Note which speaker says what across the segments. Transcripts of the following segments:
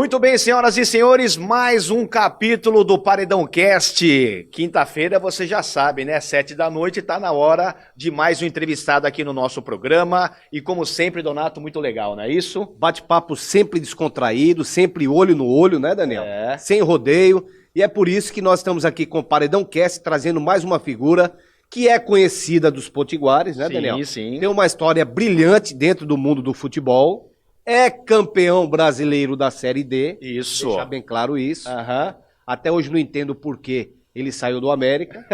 Speaker 1: Muito bem, senhoras e senhores, mais um capítulo do Paredão Cast. Quinta-feira, você já sabe, né? 7 da noite, tá na hora de mais um entrevistado aqui no nosso programa. E como sempre, Donato, muito legal, não é isso?
Speaker 2: Bate-papo sempre descontraído, sempre olho no olho, né, Daniel? Sem rodeio. E é por isso que nós estamos aqui com o Paredão Cast, trazendo mais uma figura que é conhecida dos potiguares, né, Daniel?
Speaker 1: Sim, sim.
Speaker 2: Tem uma história brilhante dentro do mundo do futebol. É campeão brasileiro da Série D.
Speaker 1: Isso.
Speaker 2: Deixar bem claro isso.
Speaker 1: Aham.
Speaker 2: Até hoje não entendo por que ele saiu do América.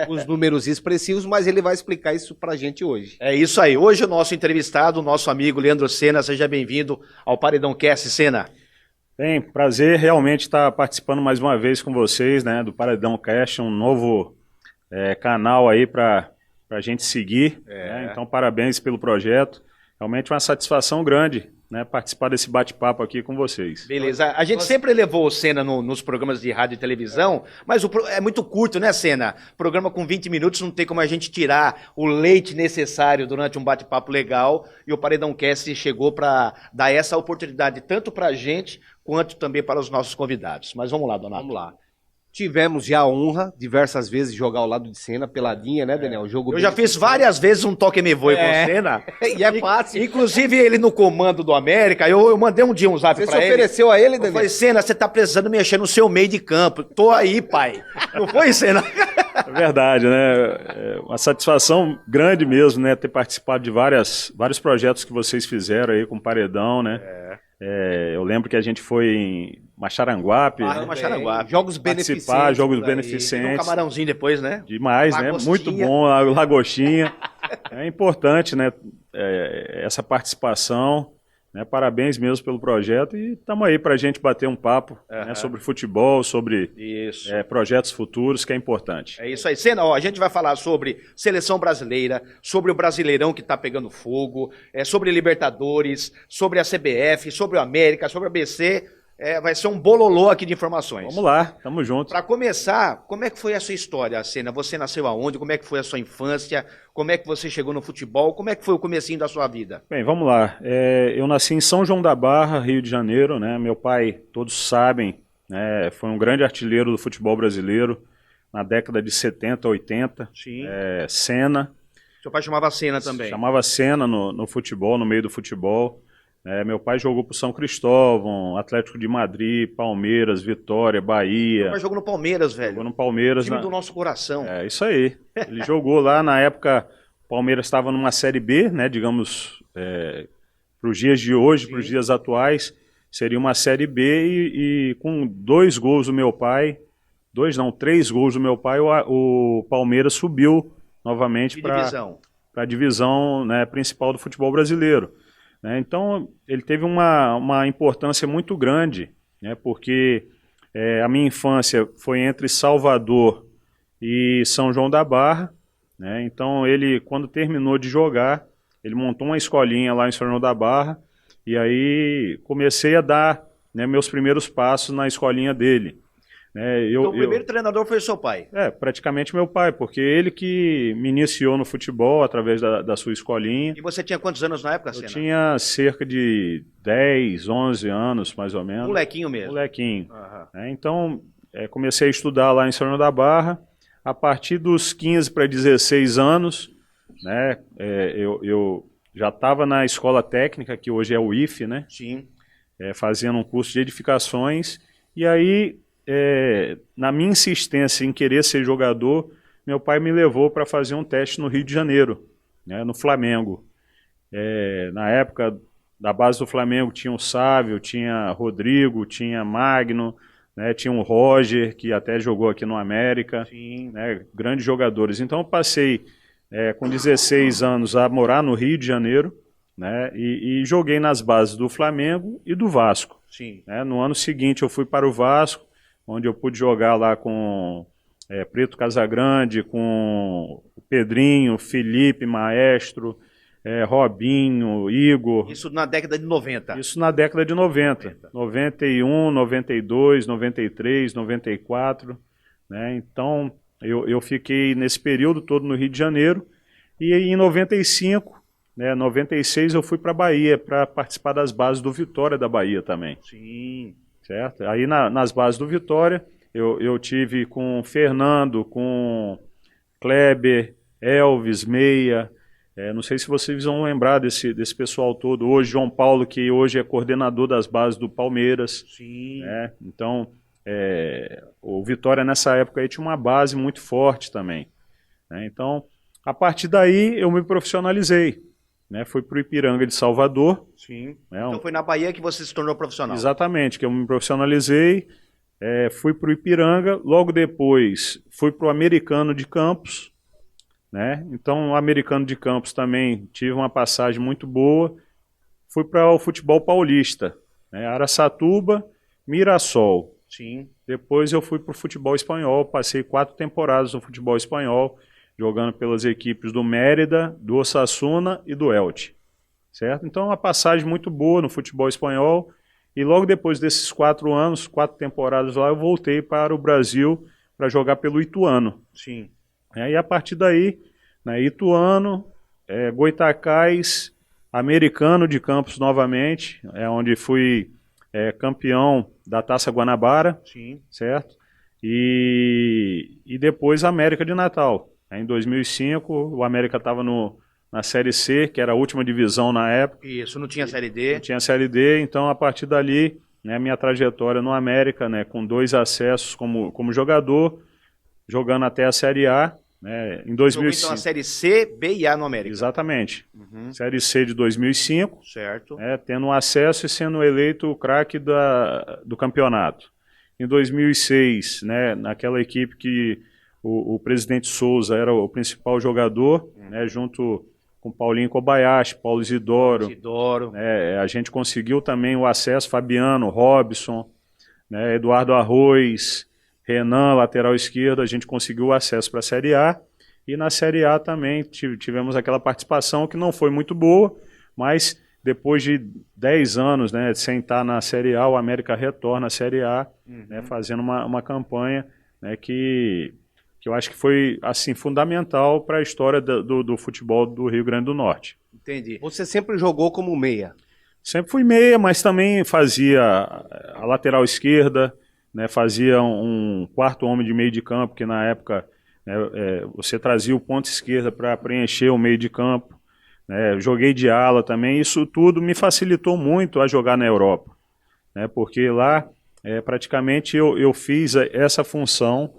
Speaker 2: Os números expressivos, mas ele vai explicar isso pra gente hoje.
Speaker 1: É isso aí. Hoje o nosso entrevistado, o nosso amigo Leandro Senna. Seja bem-vindo ao Paredão Cast, Senna.
Speaker 3: Bem, prazer realmente estar participando mais uma vez com vocês, né, do Paredão Cast, um novo canal aí para a gente seguir. Né? Então, parabéns pelo projeto. Realmente uma satisfação grande, né, participar desse bate-papo aqui com vocês.
Speaker 1: Beleza. A gente sempre levou o Senna nos programas de rádio e televisão, mas é muito curto, né, Senna? Programa com 20 minutos, não tem como a gente tirar o leite necessário durante um bate-papo legal, e o Paredão Cast chegou para dar essa oportunidade tanto para a gente, quanto também para os nossos convidados. Mas vamos lá, Donato.
Speaker 2: Vamos lá. Tivemos já a honra, diversas vezes, de jogar ao lado de Senna, peladinha, né, Daniel?
Speaker 1: Eu já fiz várias vezes um toque me voe com o Senna.
Speaker 2: E é fácil.
Speaker 1: Inclusive ele no comando do América, eu mandei um dia um zap
Speaker 2: Você
Speaker 1: pra ele.
Speaker 2: se ofereceu a ele,
Speaker 1: Eu
Speaker 2: Daniel?
Speaker 1: falei, Senna, você tá precisando mexer no seu meio de campo. Tô aí, pai. Não foi, Senna?
Speaker 3: É verdade, né? É uma satisfação grande mesmo, né, ter participado de vários projetos que vocês fizeram aí com o Paredão, né? Eu lembro que a gente foi em Maxaranguape,
Speaker 1: Maxaranguape.
Speaker 2: Jogos
Speaker 3: participar,
Speaker 2: beneficentes.
Speaker 3: jogos
Speaker 2: por aí.
Speaker 1: Tem um
Speaker 3: beneficentes.
Speaker 1: camarãozinho depois, né?
Speaker 3: Demais, né?
Speaker 1: Lagostinha.
Speaker 3: Muito bom, Lagostinha. É importante, né? Essa participação. Né? Parabéns mesmo pelo projeto e estamos aí para a gente bater um papo né, sobre futebol, sobre
Speaker 1: Isso.
Speaker 3: projetos futuros, que é importante.
Speaker 1: É isso aí. Senna, ó, a gente vai falar sobre seleção brasileira, sobre o Brasileirão que tá pegando fogo, sobre Libertadores, sobre a CBF, sobre o América, sobre a ABC. Vai ser um bololô aqui de informações.
Speaker 3: Vamos lá, tamo junto.
Speaker 1: Para começar, como é que foi a sua história, Senna? Você nasceu aonde? Como é que foi a sua infância? Como é que você chegou no futebol? Como é que foi o comecinho da sua vida?
Speaker 3: Bem, vamos lá. Eu nasci em São João da Barra, Rio de Janeiro, né? Meu pai, todos sabem, né, foi um grande artilheiro do futebol brasileiro na década de 70, 80.
Speaker 1: Sim.
Speaker 3: Senna.
Speaker 1: Seu pai chamava Senna também.
Speaker 3: Chamava Senna no futebol, no meio do futebol. Meu pai jogou pro São Cristóvão, Atlético de Madrid, Palmeiras, Vitória, Bahia.
Speaker 1: Meu pai jogou no Palmeiras, velho.
Speaker 3: Jogou no Palmeiras.
Speaker 1: Time do nosso coração.
Speaker 3: É isso aí. Ele jogou lá, na época, o Palmeiras estava numa Série B, né, digamos, para os dias de hoje, para os dias atuais, seria uma Série B e com 2 gols do meu pai, 3 gols do meu pai, o Palmeiras subiu novamente para a divisão, né, principal do futebol brasileiro. Então, ele teve uma importância muito grande, né, porque a minha infância foi entre Salvador e São João da Barra, né, então ele, quando terminou de jogar, ele montou uma escolinha lá em São João da Barra, e aí comecei a dar, né, meus primeiros passos na escolinha dele.
Speaker 1: Então o primeiro treinador foi o seu pai?
Speaker 3: Praticamente meu pai, porque ele que me iniciou no futebol através da sua escolinha.
Speaker 1: E você tinha quantos anos na época, Senna?
Speaker 3: Eu tinha cerca de 10, 11 anos, mais ou menos.
Speaker 1: Molequinho mesmo?
Speaker 3: Molequinho. Então, comecei a estudar lá em São João da Barra. A partir dos 15 para 16 anos, né, eu já estava na escola técnica, que hoje é o IFE, né?
Speaker 1: Sim.
Speaker 3: Fazendo um curso de edificações. E aí, na minha insistência em querer ser jogador, meu pai me levou para fazer um teste no Rio de Janeiro, né, no Flamengo. Na época, da base do Flamengo tinha o Sávio, tinha Rodrigo, tinha Magno, né, tinha o Roger, que até jogou aqui no América.
Speaker 1: Sim.
Speaker 3: Né, grandes jogadores. Então eu passei com 16 anos a morar no Rio de Janeiro, né, e joguei nas bases do Flamengo e do Vasco.
Speaker 1: Sim.
Speaker 3: No ano seguinte eu fui para o Vasco, onde eu pude jogar lá com Preto Casagrande, com o Pedrinho, Felipe, Maestro, Robinho, Igor.
Speaker 1: Isso na década de 90?
Speaker 3: Isso na década de 90. 91, 92, 93, 94. Né? Então, eu fiquei nesse período todo no Rio de Janeiro. E em 95, 96, eu fui para a Bahia para participar das bases do Vitória da Bahia também.
Speaker 1: Sim.
Speaker 3: certo? Aí nas bases do Vitória, eu tive com Fernando, com Kleber, Elvis, Meia, não sei se vocês vão lembrar desse pessoal todo. Hoje, João Paulo, que hoje é coordenador das bases do Palmeiras.
Speaker 1: Sim.
Speaker 3: Né? Então, o Vitória nessa época aí tinha uma base muito forte também. Né? Então, a partir daí eu me profissionalizei. Né? Fui para o Ipiranga de Salvador.
Speaker 1: Sim.
Speaker 3: Né?
Speaker 1: Então foi na Bahia que você se tornou profissional.
Speaker 3: Exatamente, que eu me profissionalizei. Fui para o Ipiranga. Logo depois fui para o Americano de Campos. Né? Então, o Americano de Campos também tive uma passagem muito boa. Fui para o futebol paulista, né? Araçatuba, Mirassol.
Speaker 1: Sim.
Speaker 3: Depois eu fui para o futebol espanhol, passei 4 temporadas no futebol espanhol, jogando pelas equipes do Mérida, do Osasuna e do Elche. Certo? Então, uma passagem muito boa no futebol espanhol. E logo depois desses 4 anos, 4 temporadas lá, eu voltei para o Brasil para jogar pelo Ituano.
Speaker 1: Sim.
Speaker 3: E a partir daí, né, Ituano, Goitacás, Americano de Campos novamente, onde fui campeão da Taça Guanabara,
Speaker 1: Sim.
Speaker 3: certo? E depois América de Natal. Em 2005, o América estava na Série C, que era a última divisão na época.
Speaker 1: Isso, não tinha Série D.
Speaker 3: Não tinha Série D, então a partir dali, né, minha trajetória no América, né, com 2 acessos como jogador, jogando até a Série A, né, em 2005.
Speaker 1: Então a Série C, B e A no América.
Speaker 3: Exatamente. Série C de 2005,
Speaker 1: Certo.
Speaker 3: tendo um acesso e sendo eleito o craque do campeonato. Em 2006, né, naquela equipe que o presidente Souza era o principal jogador, né, junto com Paulinho Kobayashi, Paulo Isidoro. A gente conseguiu também o acesso, Fabiano, Robson, né, Eduardo Arroz, Renan, lateral esquerdo, a gente conseguiu o acesso para a Série A, e na Série A também tivemos aquela participação que não foi muito boa, mas depois de 10 anos, né, sem estar na Série A, o América retorna à Série A, né, fazendo uma campanha, né, que eu acho que foi assim, fundamental para a história do futebol do Rio Grande do Norte.
Speaker 1: Entendi.
Speaker 2: Você sempre jogou como meia?
Speaker 3: Sempre fui meia, mas também fazia a lateral esquerda, né, fazia um quarto homem de meio de campo, que na época, né, você trazia o ponta esquerda para preencher o meio de campo. Né, joguei de ala também, isso tudo me facilitou muito a jogar na Europa. Né, porque lá, praticamente, eu fiz essa função,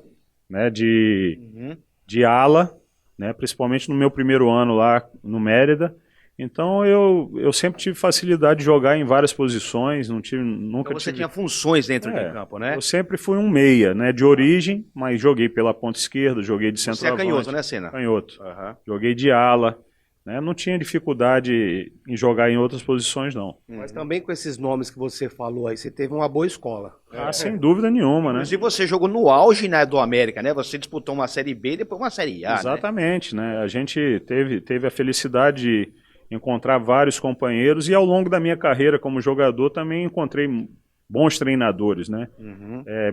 Speaker 3: né, de ala, né, principalmente no meu primeiro ano lá no Mérida. Então eu sempre tive facilidade de jogar em várias posições, nunca
Speaker 1: então você tinha funções dentro de campo, né?
Speaker 3: Eu sempre fui um meia, né, de origem, mas joguei pela ponta esquerda, joguei de centroavante.
Speaker 1: Você é canhoto, né, Senna?
Speaker 3: Canhoto. Joguei de ala, né, não tinha dificuldade em jogar em outras posições, não.
Speaker 2: Mas também com esses nomes que você falou aí, você teve uma boa escola.
Speaker 3: Sem dúvida nenhuma, né?
Speaker 1: Inclusive você jogou no auge, né, do América, né? Você disputou uma Série B e depois uma Série A,
Speaker 3: Exatamente, né? A gente teve a felicidade de encontrar vários companheiros, e ao longo da minha carreira como jogador também encontrei bons treinadores, né?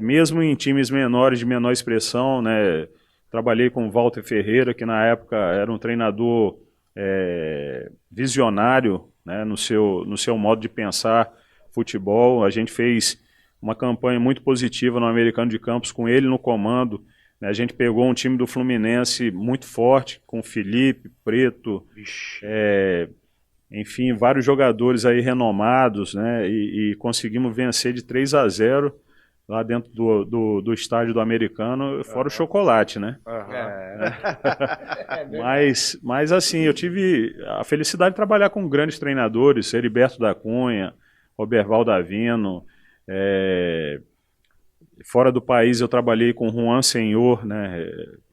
Speaker 3: Mesmo em times menores, de menor expressão, né? Trabalhei com o Walter Ferreira, que na época era um treinador visionário, né? no seu modo de pensar futebol. A gente fez uma campanha muito positiva no Americano de Campos com ele no comando. A gente pegou um time do Fluminense muito forte, com Felipe, Preto, enfim, vários jogadores aí renomados, né? E conseguimos vencer de 3-0 lá dentro do estádio do Americano, fora o chocolate, né? Mas assim, eu tive a felicidade de trabalhar com grandes treinadores, Heriberto da Cunha, Roberval Davino, fora do país eu trabalhei com Juan Senhor, né,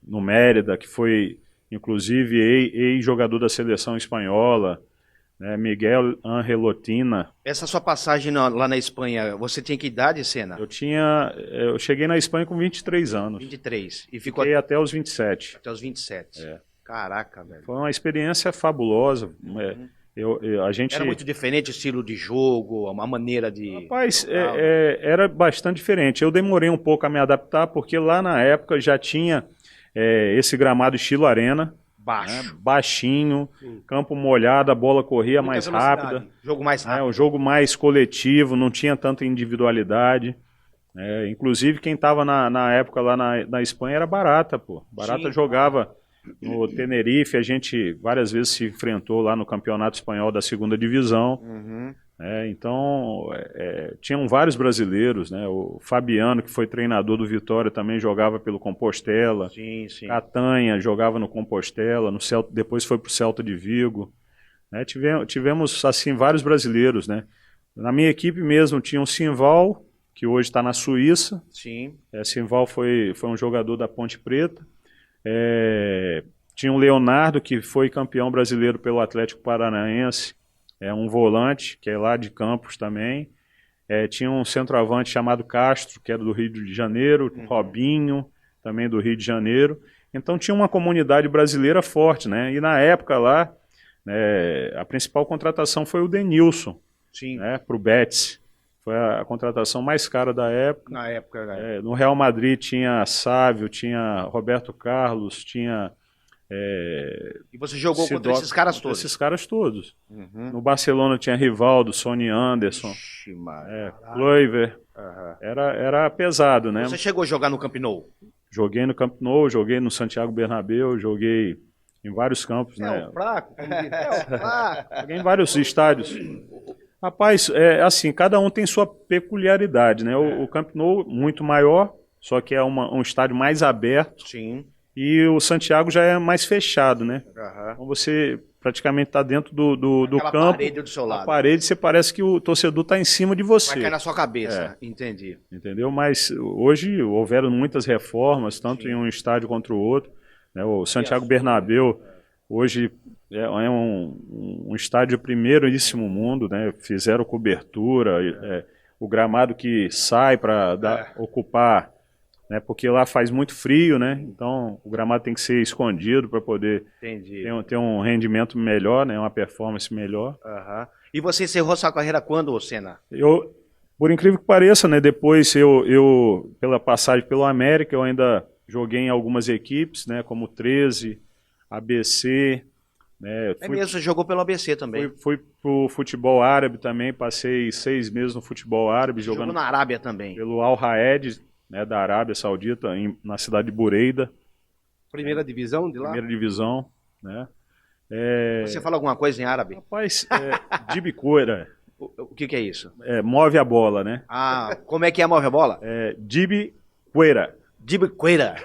Speaker 3: no Mérida, que foi inclusive ex-jogador da seleção espanhola, né, Miguel Ángel Lotina.
Speaker 1: Essa sua passagem lá na Espanha, você tinha que idade, Senna?
Speaker 3: Eu cheguei na Espanha com 23 anos.
Speaker 1: 23. E ficou
Speaker 3: até os 27.
Speaker 1: Até os 27. Caraca, velho.
Speaker 3: Foi uma experiência fabulosa. A gente...
Speaker 1: Era muito diferente o estilo de jogo, a maneira de...
Speaker 3: Rapaz, era bastante diferente. Eu demorei um pouco a me adaptar, porque lá na época já tinha esse gramado estilo arena,
Speaker 1: Baixo.
Speaker 3: Né? Baixinho, campo molhado, a bola corria mais rápida.
Speaker 1: Jogo mais rápido.
Speaker 3: Um jogo mais coletivo, não tinha tanta individualidade. Inclusive, quem estava na época lá na Espanha era Barata, pô. Barata jogava no Tenerife, a gente várias vezes se enfrentou lá no Campeonato Espanhol da Segunda Divisão. Então, tinham vários brasileiros, né? O Fabiano, que foi treinador do Vitória, também jogava pelo Compostela.
Speaker 1: Sim.
Speaker 3: Catanha jogava no Compostela, depois foi para o Celta de Vigo. Né? Tivemos, assim, vários brasileiros, né? Na minha equipe mesmo tinha o Simval, que hoje está na Suíça.
Speaker 1: Sim.
Speaker 3: Simval foi um jogador da Ponte Preta. Tinha o Leonardo, que foi campeão brasileiro pelo Atlético Paranaense. Um volante, que é lá de Campos também. Tinha um centroavante chamado Castro, que era do Rio de Janeiro. Robinho, também do Rio de Janeiro. Então tinha uma comunidade brasileira forte, né? E na época lá, a principal contratação foi o Denilson, né, para o Betis. Foi a contratação mais cara da época.
Speaker 1: Na época, né?
Speaker 3: No Real Madrid tinha Sávio, tinha Roberto Carlos, tinha...
Speaker 1: E você jogou contra esses caras todos?
Speaker 3: Esses caras todos. No Barcelona tinha Rivaldo, Sonny Anderson, Kluivert. Era pesado, né?
Speaker 1: Você chegou a jogar no Camp Nou?
Speaker 3: Joguei no Camp Nou, joguei no Santiago Bernabéu, joguei em vários campos, né? Joguei em vários estádios. Rapaz, assim, cada um tem sua peculiaridade, né? O Camp Nou muito maior, só que é um estádio mais aberto.
Speaker 1: Sim.
Speaker 3: E o Santiago já é mais fechado, né? Então você praticamente está dentro do campo.
Speaker 1: Parede do seu lado.
Speaker 3: A parede, você parece que o torcedor está em cima de você.
Speaker 1: Vai cair na sua cabeça, entendi.
Speaker 3: Entendeu? Mas hoje houveram muitas reformas, tanto em um estádio contra o outro. Né? O Santiago Bernabéu, hoje é um estádio primeiríssimo mundo, né? Fizeram cobertura, o gramado que sai para ocupar, né? Porque lá faz muito frio, né? Então o gramado tem que ser escondido para poder ter um rendimento melhor, né? Uma performance melhor.
Speaker 1: E você encerrou sua carreira quando, Senna?
Speaker 3: Por incrível que pareça, né? Depois eu pela passagem pelo América, eu ainda joguei em algumas equipes, né? Como 13, ABC. Né?
Speaker 1: Mesmo, você jogou pelo ABC também.
Speaker 3: Fui pro futebol árabe também, passei 6 meses no futebol árabe. Jogando
Speaker 1: na Arábia também.
Speaker 3: Pelo Al Raed, né, da Arábia Saudita, na cidade de Bureida.
Speaker 2: Primeira divisão de lá?
Speaker 3: Primeira divisão, né?
Speaker 1: Você fala alguma coisa em árabe?
Speaker 3: Rapaz, Dibicoira.
Speaker 1: O que é isso?
Speaker 3: Move a bola, né?
Speaker 1: Como é que move a bola?
Speaker 3: Dibicoira.
Speaker 1: Dibiqueira.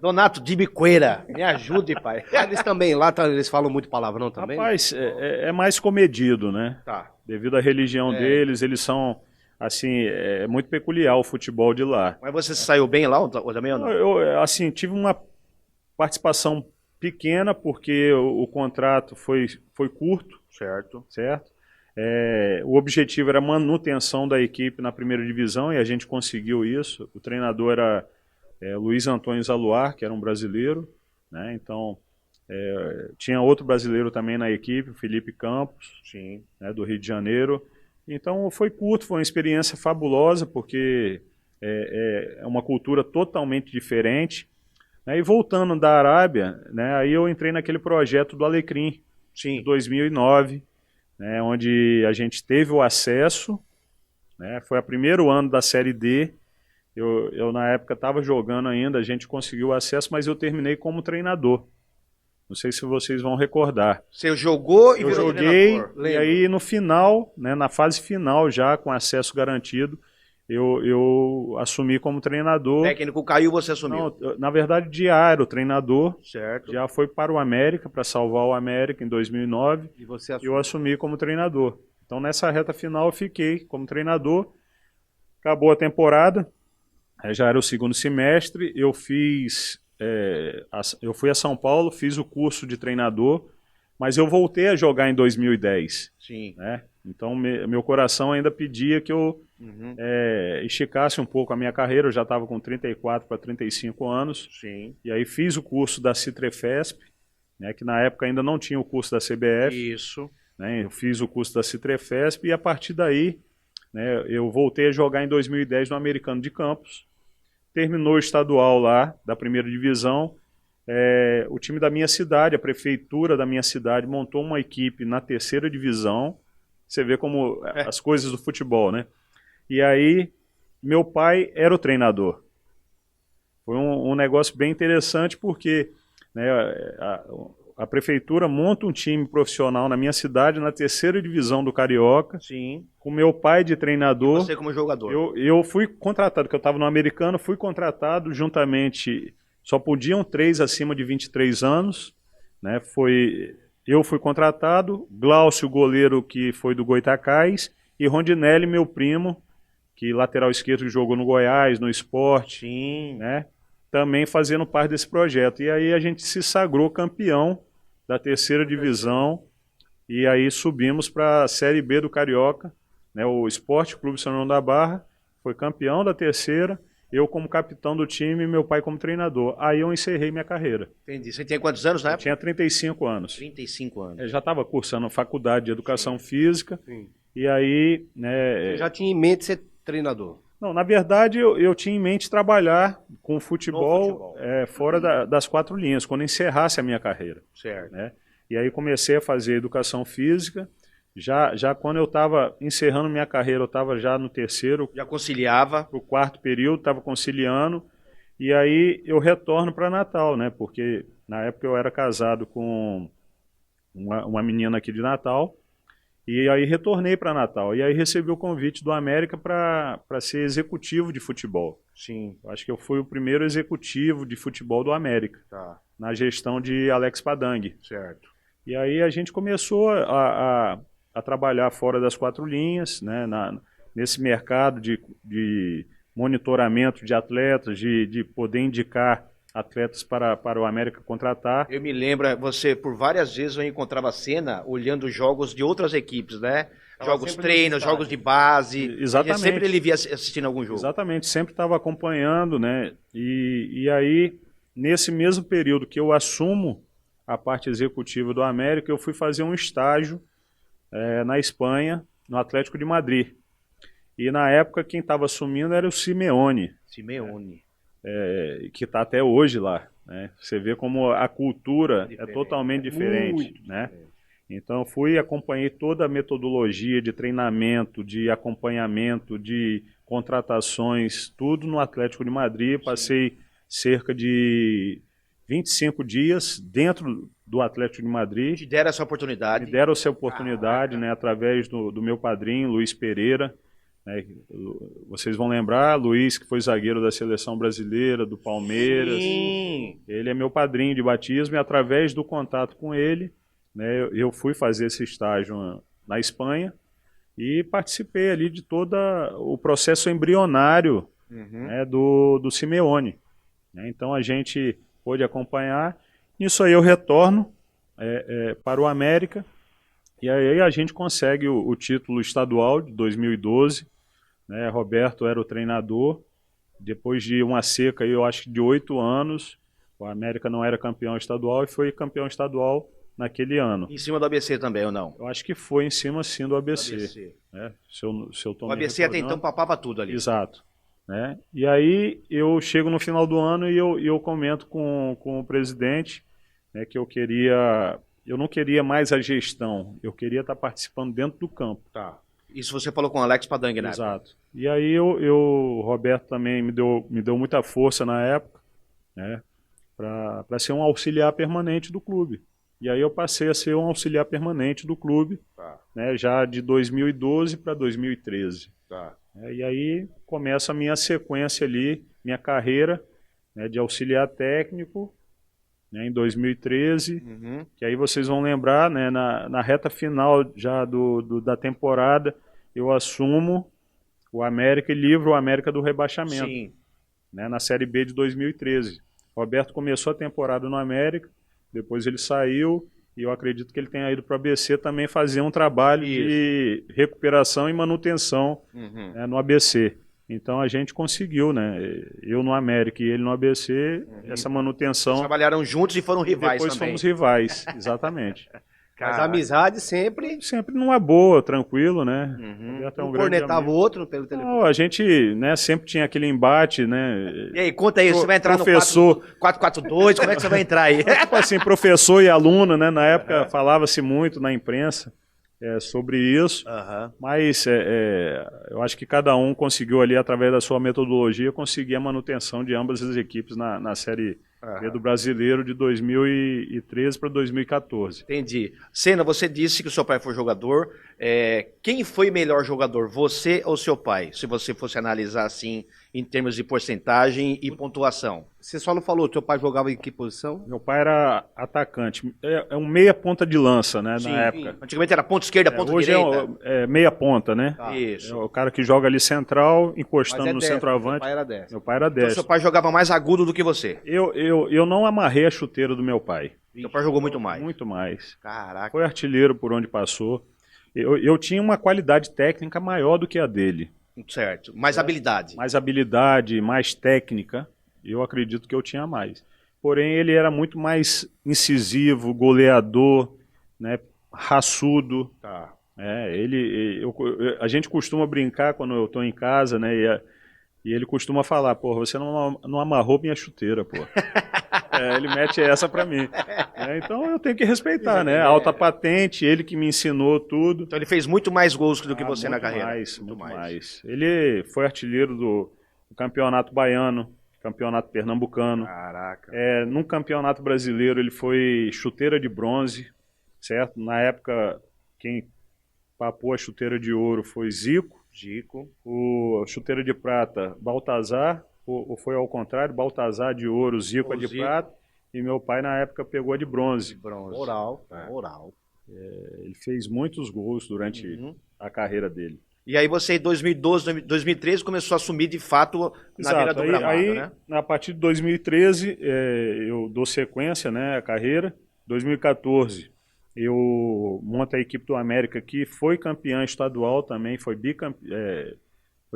Speaker 1: Donato Dibiqueira. Me ajude, pai.
Speaker 2: Eles também, lá eles falam muito palavrão também?
Speaker 3: Rapaz, é mais comedido, né?
Speaker 1: Tá.
Speaker 3: Devido à religião deles, eles são, assim, muito peculiar o futebol de lá.
Speaker 1: Mas você saiu bem lá ou também ou não?
Speaker 3: Eu, assim, tive uma participação pequena, porque o contrato foi curto.
Speaker 1: Certo.
Speaker 3: O objetivo era a manutenção da equipe na primeira divisão e a gente conseguiu isso. O treinador era Luiz Antônio Zaluar, que era um brasileiro, né? Então tinha outro brasileiro também na equipe, o Felipe Campos, né, do Rio de Janeiro. Então foi curto, foi uma experiência fabulosa, porque é uma cultura totalmente diferente. Né? E voltando da Arábia, né, aí eu entrei naquele projeto do Alecrim, em 2009, né, onde a gente teve o acesso, né, foi o primeiro ano da Série D. Eu na época estava jogando ainda, a gente conseguiu o acesso, mas eu terminei como treinador. Não sei se vocês vão recordar.
Speaker 1: Você jogou e
Speaker 3: eu
Speaker 1: virou
Speaker 3: joguei,
Speaker 1: treinador.
Speaker 3: E aí no final, né, na fase final já, com acesso garantido, eu assumi como treinador.
Speaker 1: O técnico caiu, você assumiu?
Speaker 3: Não, na verdade, diário, treinador.
Speaker 1: Certo.
Speaker 3: Já foi para o América, para salvar o América em 2009.
Speaker 2: E você
Speaker 3: eu assumi como treinador. Então nessa reta final eu fiquei como treinador. Acabou a temporada. Já era o segundo semestre, eu fui a São Paulo, fiz o curso de treinador, mas eu voltei a jogar em 2010.
Speaker 1: Sim.
Speaker 3: Né? Então meu coração ainda pedia que eu esticasse um pouco a minha carreira, eu já estava com 34 para 35 anos.
Speaker 1: Sim.
Speaker 3: E aí fiz o curso da Citrefesp, né, que na época ainda não tinha o curso da CBF.
Speaker 1: Isso.
Speaker 3: Né, eu fiz o curso da Citrefesp e a partir daí, né, eu voltei a jogar em 2010 no Americano de Campos. Terminou o estadual lá, da primeira divisão, o time da minha cidade, a prefeitura da minha cidade, montou uma equipe na 3ª divisão. Você vê como as coisas do futebol, né? E aí, meu pai era o treinador. Foi um negócio bem interessante porque, né, a prefeitura monta um time profissional na minha cidade, na 3ª divisão do Carioca.
Speaker 1: Sim.
Speaker 3: Com meu pai de treinador.
Speaker 1: E você como jogador.
Speaker 3: Eu fui contratado, porque eu estava no americano, fui contratado juntamente, só podiam 3 acima de 23 anos, né? Eu fui contratado, Glaucio, goleiro que foi do Goitacás, e Rondinelli, meu primo, que lateral esquerdo que jogou no Goiás, no Sport,
Speaker 1: Sim.
Speaker 3: né? Também fazendo parte desse projeto. E aí a gente se sagrou campeão da 3ª divisão, e aí subimos para a Série B do Carioca, né? O Esporte Clube São João da Barra foi campeão da 3ª, eu como capitão do time e meu pai como treinador. Aí eu encerrei minha carreira.
Speaker 1: Entendi. Você tinha quantos anos, né?
Speaker 3: Eu tinha 35 anos.
Speaker 1: 35 anos.
Speaker 3: Eu já estava cursando faculdade de Educação Física.
Speaker 2: Sim.
Speaker 3: E aí, né...
Speaker 2: Você já tinha em mente ser treinador?
Speaker 3: Não, na verdade eu tinha em mente trabalhar com futebol, fora das 4 linhas, quando encerrasse a minha carreira.
Speaker 1: Certo.
Speaker 3: Né? E aí comecei a fazer Educação Física. Já quando eu estava encerrando minha carreira, eu estava já no 3º.
Speaker 1: Já conciliava.
Speaker 3: O 4º período, estava conciliando. E aí eu retorno para Natal, né? Porque na época eu era casado com uma menina aqui de Natal. E aí retornei para Natal. E aí recebi o convite do América para ser executivo de futebol.
Speaker 1: Sim.
Speaker 3: Eu acho que eu fui o primeiro executivo de futebol do América.
Speaker 1: Tá.
Speaker 3: Na gestão de Alex Padang.
Speaker 1: Certo.
Speaker 3: E aí a gente começou a trabalhar fora das 4 linhas, né, nesse mercado de monitoramento de atletas, de poder indicar atletas para o América contratar.
Speaker 1: Eu me lembro, você por várias vezes eu encontrava a cena olhando jogos de outras equipes, né? Jogos treinos, jogos de base.
Speaker 3: Exatamente.
Speaker 1: Sempre ele via assistindo algum jogo.
Speaker 3: Exatamente, sempre estava acompanhando, né? E aí, nesse mesmo período que eu assumo a parte executiva do América, eu fui fazer um estágio na Espanha, no Atlético de Madrid. E na época quem estava assumindo era o Simeone.
Speaker 1: Simeone.
Speaker 3: Que está até hoje lá. Né? Você vê como a cultura é totalmente diferente. Né? Então eu fui e acompanhei toda a metodologia de treinamento, de acompanhamento, de contratações, tudo no Atlético de Madrid. Passei cerca de 25 dias dentro do Atlético de Madrid.
Speaker 1: Te deram essa oportunidade.
Speaker 3: Me deram essa oportunidade, né, através do meu padrinho, Luiz Pereira. Né, vocês vão lembrar, Luiz, que foi zagueiro da Seleção Brasileira, do Palmeiras.
Speaker 1: Sim.
Speaker 3: Ele é meu padrinho de batismo e através do contato com ele, né, eu fui fazer esse estágio na Espanha e participei ali de todo o processo embrionário, né, do Simeone. Né, então a gente pôde acompanhar. Nisso aí eu retorno para o América e aí a gente consegue o título estadual de 2012. Né? Roberto era o treinador. Depois de uma seca, eu acho que de 8 anos, o América não era campeão estadual e foi campeão estadual naquele ano.
Speaker 1: Em cima do ABC também, ou não?
Speaker 3: Eu acho que foi em cima, sim, do ABC. Né? Se eu tô
Speaker 1: o ABC até então papava tudo ali.
Speaker 3: Exato. Né? E aí eu chego no final do ano e eu comento com o presidente, né, que eu não queria mais a gestão, eu queria estar participando dentro do campo.
Speaker 1: Tá. Isso você falou com o Alex Padang, né?
Speaker 3: Exato. E aí o Roberto também me deu muita força na época, né, para ser um auxiliar permanente do clube. E aí eu passei a ser um auxiliar permanente do clube, né, já de 2012 para 2013.
Speaker 1: Tá.
Speaker 3: E aí começa a minha sequência ali, minha carreira, né, de auxiliar técnico, né, em 2013, que aí vocês vão lembrar, né, na reta final já da temporada, eu assumo o América e livro o América do rebaixamento.
Speaker 1: Sim.
Speaker 3: Né, na Série B de 2013. Roberto começou a temporada no América, depois ele saiu, e eu acredito que ele tenha ido para o ABC também fazer um trabalho de recuperação e manutenção, né, no ABC. Então a gente conseguiu, né? Eu no América e ele no ABC, essa manutenção.
Speaker 1: Eles trabalharam juntos e foram rivais
Speaker 3: depois
Speaker 1: também.
Speaker 3: Depois fomos rivais, exatamente.
Speaker 2: Mas a amizade sempre...
Speaker 3: Sempre numa boa, tranquilo, né?
Speaker 2: Um cornetava o outro pelo telefone.
Speaker 3: Não, a gente, né, sempre tinha aquele embate, né?
Speaker 1: E aí, conta aí, você vai entrar
Speaker 3: professor...
Speaker 1: no 442, como é que você vai entrar aí?
Speaker 3: Tipo assim, professor e aluno, né? Na época falava-se muito na imprensa sobre isso, mas eu acho que cada um conseguiu ali, através da sua metodologia, conseguir a manutenção de ambas as equipes na Série B do Brasileiro de 2013 para 2014.
Speaker 1: Entendi. Senna, você disse que o seu pai foi jogador. Quem foi melhor jogador, você ou seu pai? Se você fosse analisar assim, em termos de porcentagem e pontuação.
Speaker 2: Você só não falou, teu pai jogava em que posição?
Speaker 3: Meu pai era atacante. É um meia ponta de lança, né,
Speaker 1: Sim,
Speaker 3: na época.
Speaker 1: Antigamente era ponta esquerda, ponta
Speaker 3: Hoje
Speaker 1: direita.
Speaker 3: é meia ponta, né?
Speaker 1: Isso.
Speaker 3: É o cara que joga ali central, encostando no
Speaker 2: destro,
Speaker 3: centroavante.
Speaker 2: Meu pai era destro.
Speaker 3: Meu pai era
Speaker 1: Então
Speaker 3: destro.
Speaker 1: seu pai jogava mais agudo do que você.
Speaker 3: Eu não amarrei a chuteira do meu pai.
Speaker 1: Seu pai jogou muito mais.
Speaker 3: Muito mais.
Speaker 1: Caraca.
Speaker 3: Foi artilheiro por onde passou. Eu tinha uma qualidade técnica maior do que a dele.
Speaker 1: Certo. Mais habilidade.
Speaker 3: Mais habilidade, mais técnica. Eu acredito que eu tinha mais. Porém, ele era muito mais incisivo, goleador, né, raçudo.
Speaker 1: Tá.
Speaker 3: A gente costuma brincar quando eu estou em casa, né? E ele costuma falar, pô, você não amarrou minha chuteira, pô. Ele mete essa pra mim. Então eu tenho que respeitar, né? Alta patente, ele que me ensinou tudo.
Speaker 1: Então ele fez muito mais gols do que você na carreira.
Speaker 3: Muito mais. Ele foi artilheiro do Campeonato Baiano, Campeonato Pernambucano.
Speaker 1: Caraca.
Speaker 3: No Campeonato Brasileiro ele foi chuteira de bronze, certo? Na época, quem papou a chuteira de ouro foi Zico. A chuteira de prata, Baltazar. Ou foi ao contrário, Baltazar de ouro, Zico a de prata, e meu pai na época pegou a de bronze.
Speaker 2: Moral.
Speaker 3: Ele fez muitos gols durante a carreira dele.
Speaker 1: E aí você em 2012, 2013 começou a assumir de fato na beira do gramado, né?
Speaker 3: A partir de 2013 eu dou sequência, né, à carreira. 2014 eu monto a equipe do América, que foi campeã estadual também, foi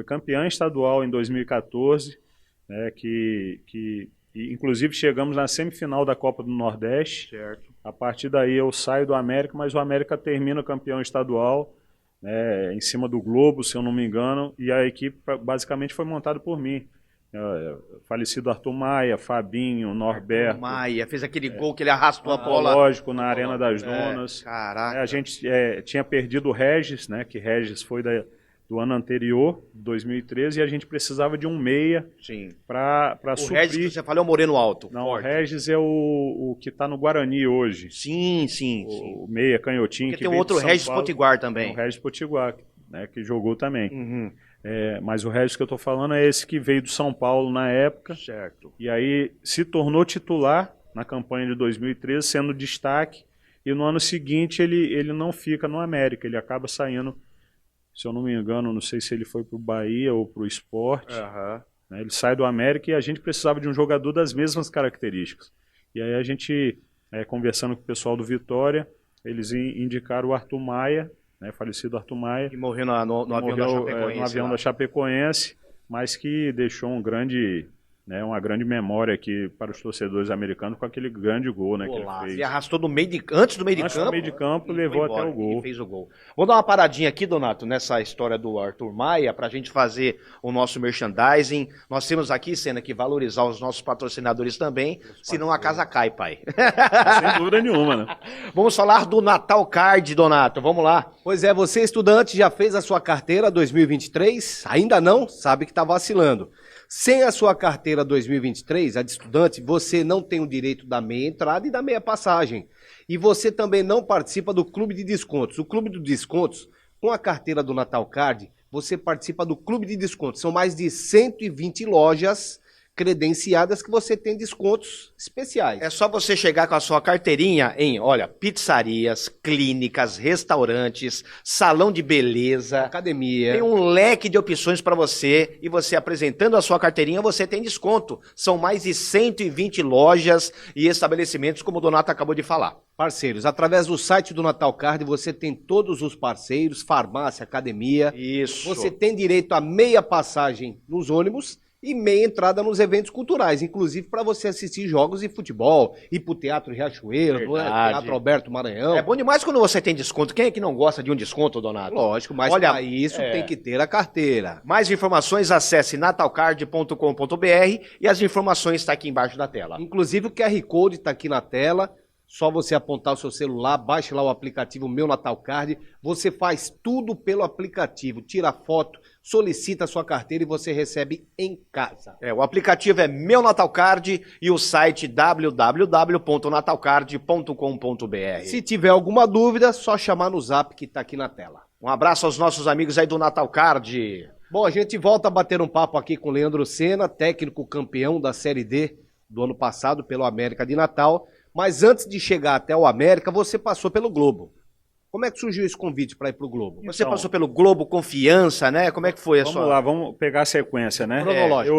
Speaker 3: campeã estadual em 2014. Que inclusive chegamos na semifinal da Copa do Nordeste.
Speaker 1: Certo.
Speaker 3: A partir daí eu saio do América, mas o América termina campeão estadual, em cima do Globo, se eu não me engano, e a equipe basicamente foi montada por mim. Falecido Arthur Maia, Fabinho, Norberto.
Speaker 1: Arthur Maia, fez aquele gol que ele arrastou a bola.
Speaker 3: Lógico, na Arena das Donas.
Speaker 1: Caraca.
Speaker 3: A gente tinha perdido o Regis, né, que Regis foi do ano anterior, 2013, e a gente precisava de um meia para suprir.
Speaker 1: O Regis que você falou é o Moreno Alto.
Speaker 3: Não, forte. O Regis é o que está no Guarani hoje.
Speaker 1: Sim.
Speaker 3: O meia canhotinho.
Speaker 1: Porque tem um outro Regis Potiguar também.
Speaker 3: Tem o Regis Potiguar, né, que jogou também. Mas o Regis que eu estou falando é esse que veio do São Paulo na época.
Speaker 1: Certo.
Speaker 3: E aí se tornou titular na campanha de 2013, sendo destaque. E no ano seguinte ele não fica no América, ele acaba saindo. Se eu não me engano, não sei se ele foi para o Bahia ou para o Sport. Né? Ele sai do América e a gente precisava de um jogador das mesmas características. E aí a gente, conversando com o pessoal do Vitória, eles indicaram o Arthur Maia, né, falecido Arthur Maia.
Speaker 1: Que morreu no avião da Chapecoense.
Speaker 3: No avião da Chapecoense, mas que deixou uma grande memória aqui para os torcedores americanos com aquele grande gol, né, que ele fez.
Speaker 1: Ele arrastou antes do meio de campo.
Speaker 3: Antes do meio de campo, levou até o gol.
Speaker 1: E fez o gol. Vou dar uma paradinha aqui, Donato, nessa história do Arthur Maia, para a gente fazer o nosso merchandising. Nós temos aqui, Senna, que valorizar os nossos patrocinadores também, senão a casa cai, pai.
Speaker 3: Sem dúvida nenhuma, né?
Speaker 1: Vamos falar do Natal Card, Donato, vamos lá.
Speaker 2: Pois é, você estudante já fez a sua carteira 2023? Ainda não? Sabe que está vacilando. Sem a sua carteira 2023, a de estudante, você não tem o direito da meia entrada e da meia passagem. E você também não participa do Clube de Descontos. O Clube de Descontos, com a carteira do Natal Card, você participa do Clube de Descontos. São mais de 120 lojas credenciadas que você tem descontos especiais.
Speaker 1: É só você chegar com a sua carteirinha em, pizzarias, clínicas, restaurantes, salão de beleza,
Speaker 2: academia.
Speaker 1: Tem um leque de opções para você e você apresentando a sua carteirinha, você tem desconto. São mais de 120 lojas e estabelecimentos, como o Donato acabou de falar.
Speaker 2: Parceiros, através do site do Natal Card você tem todos os parceiros, farmácia, academia.
Speaker 1: Isso.
Speaker 2: Você tem direito a meia passagem nos ônibus e meia entrada nos eventos culturais, inclusive para você assistir jogos de futebol, ir pro Teatro Riachuelo, não é? Teatro Alberto Maranhão.
Speaker 1: É bom demais quando você tem desconto. Quem é que não gosta de um desconto, Donato?
Speaker 2: Lógico, mas
Speaker 1: olha,
Speaker 2: para isso tem que ter a carteira.
Speaker 1: Mais informações, acesse natalcard.com.br e as informações estão aqui embaixo da tela.
Speaker 2: Inclusive o QR Code está aqui na tela. Só você apontar o seu celular, baixe lá o aplicativo Meu Natal Card. Você faz tudo pelo aplicativo. Tira foto, solicita a sua carteira e você recebe em casa.
Speaker 1: O aplicativo é Meu Natal Card e o site www.natalcard.com.br.
Speaker 2: Se tiver alguma dúvida, só chamar no zap que está aqui na tela.
Speaker 1: Um abraço aos nossos amigos aí do Natal Card.
Speaker 2: Bom, a gente volta a bater um papo aqui com o Leandro Senna, técnico campeão da Série D do ano passado pelo América de Natal. Mas antes de chegar até o América, você passou pelo Globo. Como é que surgiu esse convite para ir para o Globo?
Speaker 1: Você passou pelo Globo Confiança, né? Como é que foi a sua...
Speaker 3: Vamos lá, vamos pegar a sequência, né?
Speaker 2: Cronológico.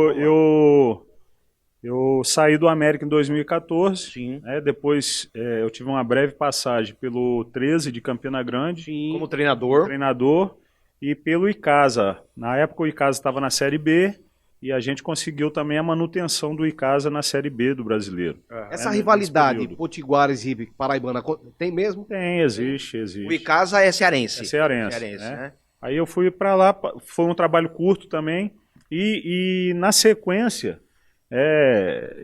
Speaker 3: Eu saí do América em 2014.
Speaker 1: Sim.
Speaker 3: Né? Depois eu tive uma breve passagem pelo 13 de Campina Grande.
Speaker 1: Sim. Como treinador. E pelo Icasa. Na época o Icasa estava na Série B. E a gente conseguiu também a manutenção do Icasa na Série B do Brasileiro.
Speaker 2: Essa rivalidade Potiguares e Paraibana tem mesmo?
Speaker 3: Tem, existe.
Speaker 1: O Icasa é cearense.
Speaker 3: É cearense, né? Aí eu fui para lá, foi um trabalho curto também. E na sequência,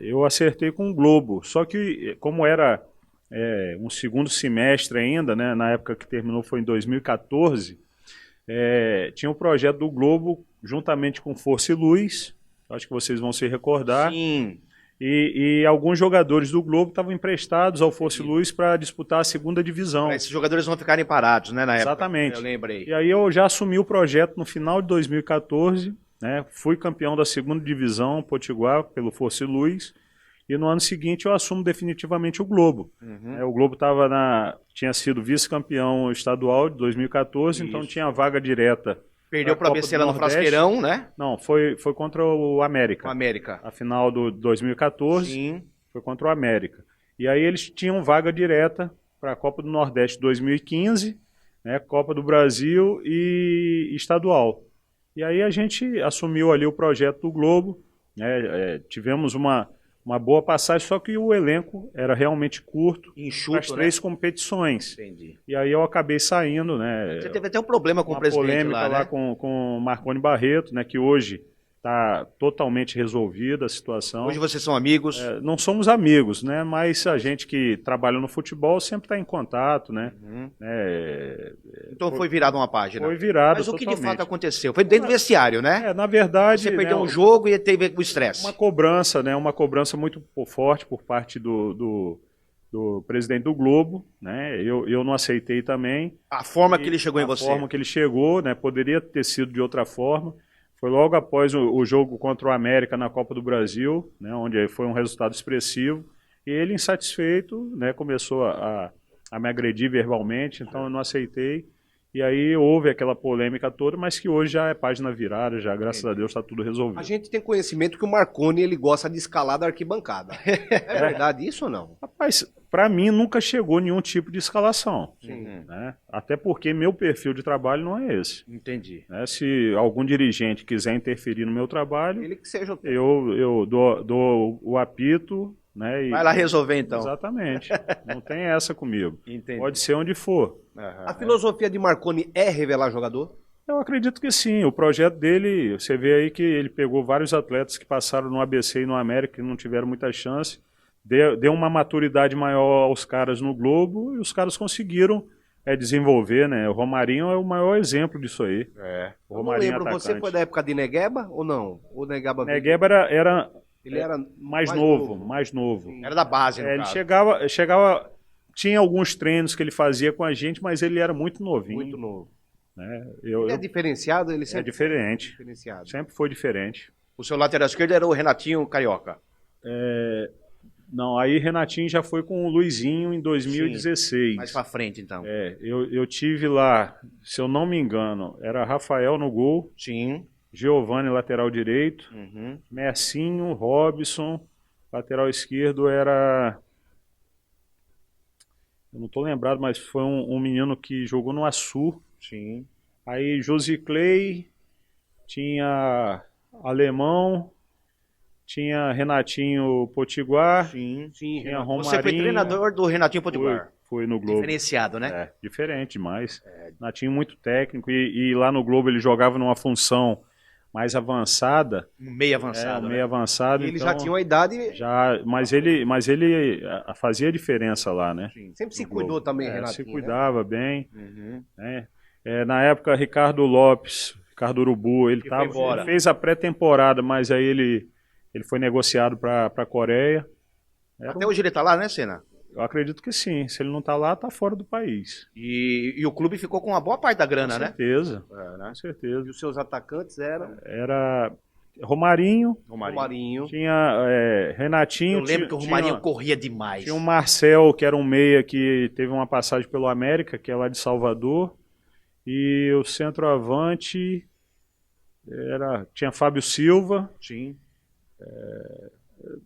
Speaker 3: eu acertei com o Globo. Só que como era um segundo semestre ainda, né, na época que terminou foi em 2014, tinha um projeto do Globo juntamente com Força e Luz, acho que vocês vão se recordar.
Speaker 1: Sim.
Speaker 3: E alguns jogadores do Globo estavam emprestados ao Força e Luz para disputar a segunda divisão.
Speaker 1: Esses jogadores não ficarem parados, né, na época.
Speaker 3: Exatamente.
Speaker 1: Eu lembrei.
Speaker 3: E aí eu já assumi o projeto no final de 2014, né? Fui campeão da segunda divisão Potiguar pelo Força e Luz. E no ano seguinte eu assumo definitivamente o Globo. O Globo tinha sido vice-campeão estadual de 2014, então tinha vaga direta.
Speaker 1: Perdeu para a ABC lá no Frasqueirão, né?
Speaker 3: Não, foi contra o América.
Speaker 1: O América.
Speaker 3: A final do 2014
Speaker 1: Sim.
Speaker 3: Foi contra o América. E aí eles tinham vaga direta para a Copa do Nordeste 2015, né, Copa do Brasil e estadual. E aí a gente assumiu ali o projeto do Globo, né, tivemos uma boa passagem, só que o elenco era realmente curto,
Speaker 1: enxuto,
Speaker 3: as 3 competições.
Speaker 1: Entendi.
Speaker 3: E aí eu acabei saindo, né?
Speaker 1: Você teve até um problema com o presidente
Speaker 3: polêmica
Speaker 1: lá, né?
Speaker 3: com o Marconi Barreto, né, que hoje está totalmente resolvida a situação.
Speaker 1: Hoje vocês são amigos?
Speaker 3: Não somos amigos, né? Mas a gente que trabalha no futebol sempre está em contato, né?
Speaker 1: Então foi virado uma página.
Speaker 3: Foi virado.
Speaker 1: Mas
Speaker 3: totalmente.
Speaker 1: o que de fato aconteceu? Foi dentro do vestiário, né?
Speaker 3: Na verdade.
Speaker 1: Você perdeu um jogo e teve o estresse.
Speaker 3: Uma cobrança, né? Uma cobrança muito forte por parte do presidente do Globo, né? Eu não aceitei também.
Speaker 1: A forma que ele chegou em você.
Speaker 3: A forma que ele chegou, né? Poderia ter sido de outra forma. Foi logo após o jogo contra o América na Copa do Brasil, né, onde foi um resultado expressivo, e ele, insatisfeito, né, começou a me agredir verbalmente, então eu não aceitei. E aí houve aquela polêmica toda, mas que hoje já é página virada, já, graças a Deus, está tudo resolvido.
Speaker 2: A gente tem conhecimento que o Marconi ele gosta de escalar da arquibancada. É verdade isso ou não?
Speaker 3: Rapaz, para mim nunca chegou nenhum tipo de escalação.
Speaker 2: Sim.
Speaker 3: Né? Até porque meu perfil de trabalho não é esse.
Speaker 1: Entendi.
Speaker 3: Né? Se algum dirigente quiser interferir no meu trabalho,
Speaker 2: ele que seja
Speaker 3: eu dou o apito. Né?
Speaker 1: Vai lá resolver então.
Speaker 3: Exatamente. Não tem essa comigo.
Speaker 1: Entendi.
Speaker 3: Pode ser onde for.
Speaker 2: A filosofia de Marconi é revelar jogador?
Speaker 3: Eu acredito que sim. O projeto dele, você vê aí que ele pegou vários atletas que passaram no ABC e no América que não tiveram muita chance, deu uma maturidade maior aos caras no Globo e os caras conseguiram desenvolver, né? O Romarinho é o maior exemplo disso aí.
Speaker 2: O Romarinho, eu não lembro, você foi da época de Negueba ou não? O Negueba
Speaker 3: era
Speaker 2: ele era
Speaker 3: mais novo.
Speaker 1: Era da base, no
Speaker 3: ele
Speaker 1: caso.
Speaker 3: chegava, tinha alguns treinos que ele fazia com a gente, mas ele era muito novinho.
Speaker 2: Muito novo.
Speaker 3: Né?
Speaker 2: Ele é diferenciado? Ele sempre
Speaker 3: diferente.
Speaker 2: Diferenciado.
Speaker 3: Sempre foi diferente.
Speaker 1: O seu lateral esquerdo era o Renatinho Carioca.
Speaker 3: Não, aí Renatinho já foi com o Luizinho em 2016.
Speaker 1: Sim, mais pra frente, então.
Speaker 3: Eu tive lá, se eu não me engano, era Rafael no gol.
Speaker 1: Sim.
Speaker 3: Giovani, lateral direito. Mercinho, Robson. Lateral esquerdo era... Eu não estou lembrado, mas foi um menino que jogou no Açu.
Speaker 1: Sim.
Speaker 3: Aí Josiclei, tinha Alemão, tinha Renatinho Potiguar,
Speaker 1: Sim.
Speaker 3: tinha Romarinho.
Speaker 1: Você foi treinador do Renatinho Potiguar.
Speaker 3: Foi no Globo.
Speaker 1: Diferenciado, né?
Speaker 3: Diferente demais. Renatinho muito técnico e lá no Globo ele jogava numa função mais avançada.
Speaker 1: Meio avançado.
Speaker 3: Meio avançado.
Speaker 2: E ele
Speaker 3: então,
Speaker 2: já tinha uma idade...
Speaker 3: mas ele fazia diferença lá, né?
Speaker 2: Sim. Sempre se cuidou também, Renatinho.
Speaker 3: Se cuidava bem.
Speaker 1: Uhum.
Speaker 3: Né? Na época, Ricardo Urubu, ele fez a pré-temporada, mas aí ele foi negociado para a Coreia.
Speaker 1: Até hoje ele está lá, né, Senna?
Speaker 3: Eu acredito que sim. Se ele não está lá, está fora do país.
Speaker 1: E o clube ficou com uma boa parte da grana, né?
Speaker 3: Com certeza.
Speaker 1: Né?
Speaker 3: Com certeza.
Speaker 2: E os seus atacantes eram?
Speaker 3: Era Romarinho. Tinha Renatinho.
Speaker 1: Eu lembro que o Romarinho corria demais.
Speaker 3: Tinha o Marcel, que era um meia que teve uma passagem pelo América, que é lá de Salvador. E o centroavante tinha Fábio Silva.
Speaker 1: Sim.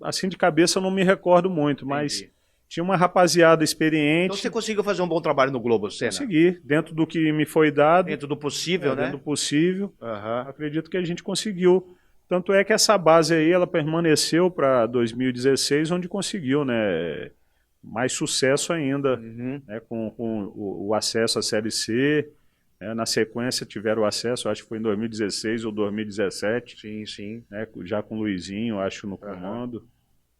Speaker 3: Assim de cabeça eu não me recordo muito, mas tinha uma rapaziada experiente.
Speaker 1: Então você conseguiu fazer um bom trabalho no Globo, Senna?
Speaker 3: Consegui, dentro do que me foi dado.
Speaker 1: Dentro do possível, né?
Speaker 3: Dentro do possível.
Speaker 1: Uhum.
Speaker 3: Acredito que a gente conseguiu. Tanto é que essa base aí, ela permaneceu para 2016, onde conseguiu, né, mais sucesso ainda, né, com o acesso à Série C. Na sequência tiveram acesso, acho que foi em 2016 ou 2017.
Speaker 1: Sim.
Speaker 3: Né, já com o Luizinho, acho, no comando.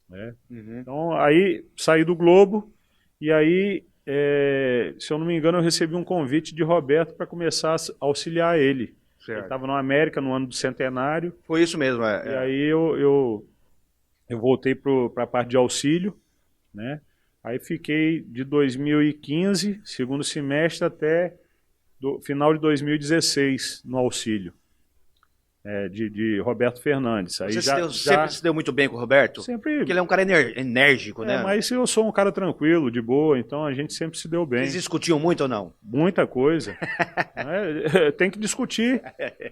Speaker 3: Né? Então, aí saí do Globo e aí, se eu não me engano, eu recebi um convite de Roberto para começar a auxiliar ele.
Speaker 1: Certo.
Speaker 3: Ele estava no América no ano do centenário.
Speaker 1: Foi isso mesmo,
Speaker 3: E aí eu voltei para a parte de auxílio, né? Aí fiquei de 2015, segundo semestre, até final de 2016 no auxílio. De Roberto Fernandes. Aí
Speaker 1: Você sempre se deu muito bem com o Roberto?
Speaker 3: Sempre.
Speaker 1: Porque ele é um cara enérgico, né?
Speaker 3: Mas eu sou um cara tranquilo, de boa, então a gente sempre se deu bem.
Speaker 1: Vocês discutiam muito ou não?
Speaker 3: Muita coisa. Tem que discutir.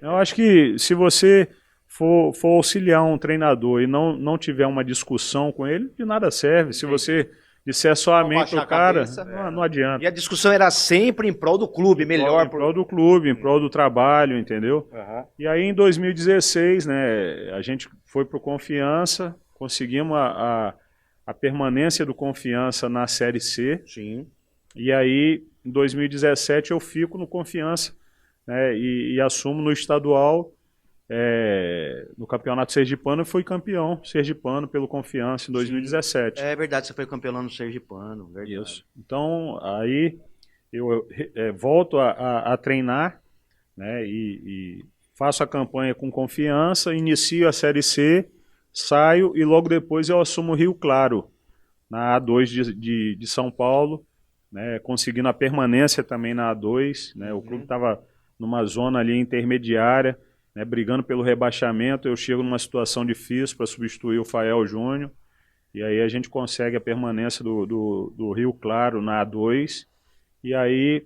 Speaker 3: Eu acho que se você for auxiliar um treinador e não tiver uma discussão com ele, de nada serve. Se você disser só amém pro cara, não adianta.
Speaker 1: E a discussão era sempre em prol do clube, melhor.
Speaker 3: Em prol do clube, em prol do trabalho, entendeu? E aí em 2016, né, a gente foi pro Confiança, conseguimos a permanência do Confiança na Série C.
Speaker 1: Sim.
Speaker 3: E aí, em 2017, eu fico no Confiança, né, e assumo no estadual, no Campeonato Sergipano, e fui campeão sergipano pelo Confiança em 2017.
Speaker 1: É verdade, você foi campeão no Sergipano. Verdade.
Speaker 3: Isso. Então, aí eu volto a treinar, né, e faço a campanha com Confiança, inicio a Série C, saio e logo depois eu assumo o Rio Claro, na A2 de São Paulo, né, conseguindo a permanência também na A2. Né, o clube estava numa zona ali intermediária, né, brigando pelo rebaixamento. Eu chego numa situação difícil para substituir o Fael Júnior, e aí a gente consegue a permanência do Rio Claro na A2, e aí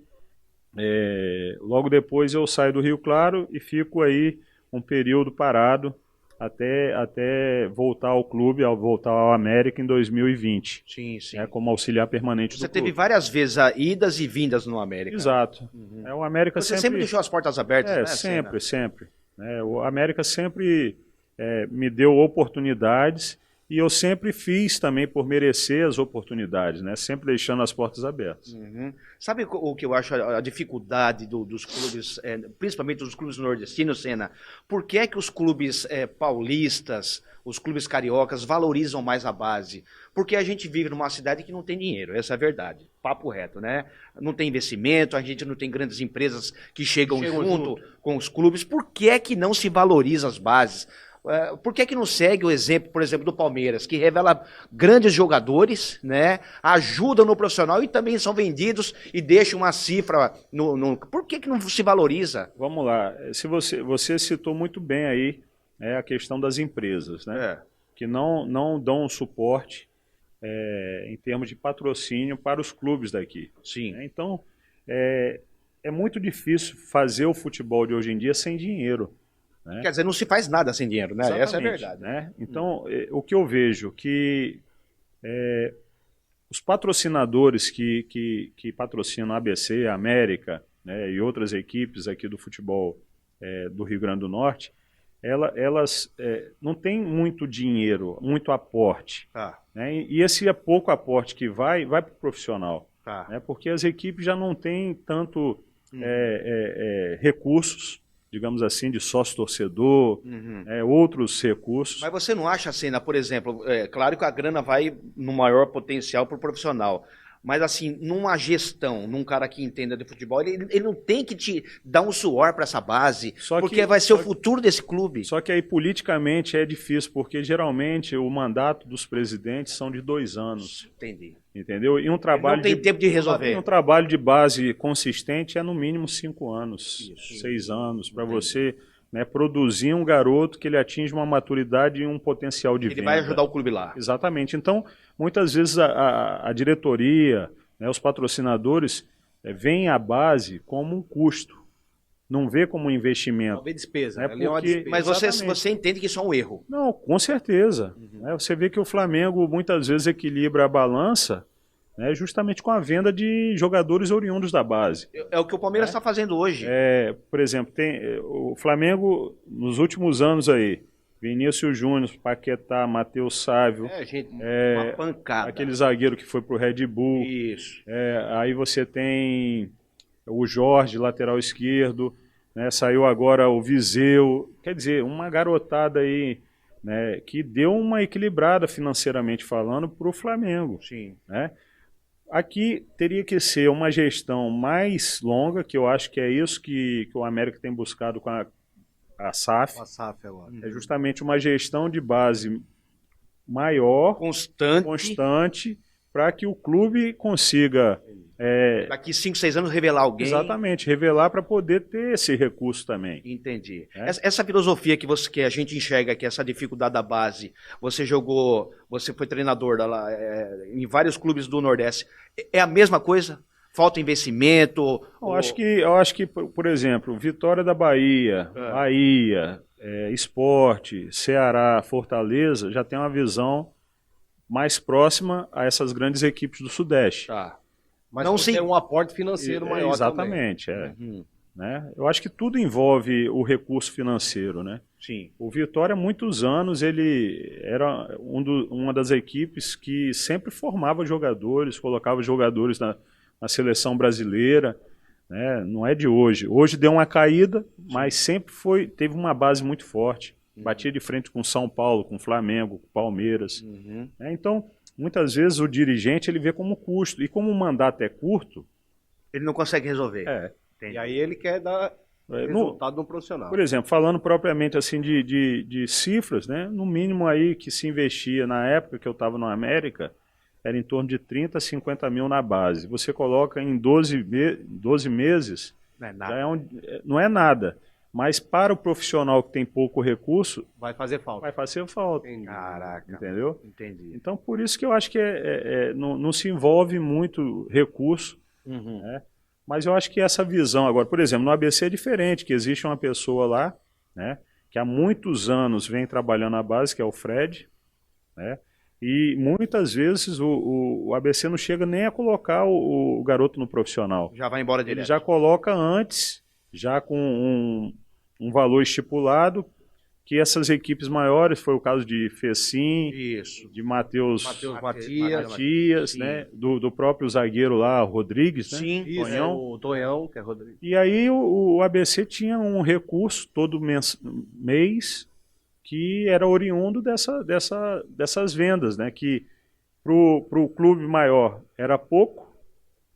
Speaker 3: logo depois eu saio do Rio Claro e fico aí um período parado até voltar ao clube, voltar ao América em 2020.
Speaker 1: Sim.
Speaker 3: Como auxiliar permanente do clube.
Speaker 1: Você teve várias vezes idas e vindas no América.
Speaker 3: Exato. O América
Speaker 1: Você sempre deixou as portas abertas, né?
Speaker 3: Sempre. O América sempre me deu oportunidades e eu sempre fiz também por merecer as oportunidades, né? Sempre deixando as portas abertas.
Speaker 1: Sabe o que eu acho a dificuldade dos clubes, principalmente dos clubes nordestinos, Senna? Por que é que os clubes paulistas, os clubes cariocas valorizam mais a base? Porque a gente vive numa cidade que não tem dinheiro, essa é a verdade, papo reto, né? Não tem investimento, a gente não tem grandes empresas que chegam junto com os clubes. Por que é que não se valoriza as bases? Por que não segue o exemplo, por exemplo, do Palmeiras, que revela grandes jogadores, né? Ajudam no profissional e também são vendidos e deixam uma cifra Por que não se valoriza?
Speaker 3: Vamos lá. Se você citou muito bem aí a questão das empresas, né? Que não dão suporte em termos de patrocínio para os clubes daqui.
Speaker 1: Sim.
Speaker 3: Então, é muito difícil fazer o futebol de hoje em dia sem dinheiro. Né?
Speaker 1: Quer dizer, não se faz nada sem dinheiro, né?
Speaker 3: Exatamente,
Speaker 1: essa é a verdade.
Speaker 3: Né? Então, o que eu vejo que os patrocinadores que patrocinam a ABC, a América, né, e outras equipes aqui do futebol do Rio Grande do Norte, elas não têm muito dinheiro, muito aporte.
Speaker 1: Tá.
Speaker 3: Né? E esse pouco aporte que vai para o profissional.
Speaker 1: Tá.
Speaker 3: Né? Porque as equipes já não têm tanto recursos, digamos assim, de sócio-torcedor, outros recursos.
Speaker 1: Mas você não acha, Senna, por exemplo, claro que a grana vai no maior potencial para o profissional, mas assim, numa gestão, num cara que entenda de futebol, ele não tem que te dar um suor para essa base, porque vai ser o futuro desse clube.
Speaker 3: Só que aí politicamente é difícil, porque geralmente o mandato dos presidentes são de 2 anos.
Speaker 1: Entendi.
Speaker 3: Entendeu? E um trabalho
Speaker 1: não tem tempo de resolver.
Speaker 3: Um trabalho de base consistente é no mínimo 5 anos, 6 anos, para você, né, produzir um garoto que ele atinge uma maturidade e um potencial de venda.
Speaker 1: Ele vai ajudar o clube lá.
Speaker 3: Exatamente. Então, muitas vezes a diretoria, né, os patrocinadores, veem a base como um custo, não vê como um investimento.
Speaker 2: Não vê despesa.
Speaker 3: Né? Porque,
Speaker 1: mas você entende que isso é um erro.
Speaker 3: Não, com certeza. Né? Você vê que o Flamengo muitas vezes equilibra a balança, né, justamente com a venda de jogadores oriundos da base.
Speaker 1: É o que o Palmeiras está fazendo hoje.
Speaker 3: Por exemplo, o Flamengo, nos últimos anos aí, Vinícius Júnior, Paquetá, Matheus Sávio,
Speaker 1: uma pancada.
Speaker 3: Aquele zagueiro que foi pro Red Bull.
Speaker 1: Isso.
Speaker 3: Aí você tem o Jorge, lateral esquerdo, né, saiu agora o Viseu, quer dizer, uma garotada aí, né, que deu uma equilibrada financeiramente falando para o Flamengo.
Speaker 1: Sim.
Speaker 3: Né? Aqui teria que ser uma gestão mais longa, que eu acho que é isso que o América tem buscado com a SAF.
Speaker 2: A SAF agora.
Speaker 3: É justamente uma gestão de base maior, constante, para que o clube consiga...
Speaker 1: daqui 5, 6 anos revelar alguém.
Speaker 3: Exatamente, revelar para poder ter esse recurso também.
Speaker 1: Entendi. Essa filosofia que a gente enxerga aqui, essa dificuldade da base, você foi treinador em vários clubes do Nordeste, é a mesma coisa? Falta investimento?
Speaker 3: Eu acho que, por exemplo, Vitória da Bahia, Bahia, Sport, Ceará, Fortaleza, já tem uma visão mais próxima a essas grandes equipes do Sudeste.
Speaker 1: Tá.
Speaker 2: Mas não tem um aporte financeiro maior
Speaker 3: exatamente, também. Né? Eu acho que tudo envolve o recurso financeiro, né?
Speaker 1: Sim.
Speaker 3: O Vitória, há muitos anos, ele era uma das equipes que sempre formava jogadores, colocava jogadores na seleção brasileira, né? Não é de hoje. Hoje deu uma caída, mas sempre teve uma base muito forte. Batia de frente com São Paulo, com Flamengo, com Palmeiras. Então, muitas vezes o dirigente ele vê como custo. E como o mandato é curto...
Speaker 1: Ele não consegue resolver.
Speaker 2: E aí ele quer dar resultado no profissional.
Speaker 3: Por exemplo, falando propriamente assim de cifras, né? No mínimo aí que se investia na época que eu estava no América, era em torno de 30 a 50 mil na base. Você coloca em 12 meses,
Speaker 1: não é nada.
Speaker 3: Não é nada. Mas para o profissional que tem pouco recurso...
Speaker 2: Vai fazer falta.
Speaker 3: Vai fazer falta.
Speaker 1: Caraca.
Speaker 3: Entendeu?
Speaker 1: Entendi.
Speaker 3: Então, por isso que eu acho que não se envolve muito recurso. Né? Mas eu acho que essa visão agora... Por exemplo, no ABC é diferente, que existe uma pessoa lá, né, que há muitos anos vem trabalhando na base, que é o Fred, né? E muitas vezes o ABC não chega nem a colocar o garoto no profissional.
Speaker 1: Já vai embora direto.
Speaker 3: Ele já coloca antes, já com um valor estipulado, que essas equipes maiores, foi o caso de Fecim, de Matheus Matias, né? Do próprio zagueiro lá, Rodrigues, né?
Speaker 1: Sim,
Speaker 2: o Tonhão, que é Rodrigues.
Speaker 3: E aí o ABC tinha um recurso todo mês que era oriundo dessas vendas, né? Que pro clube maior era pouco,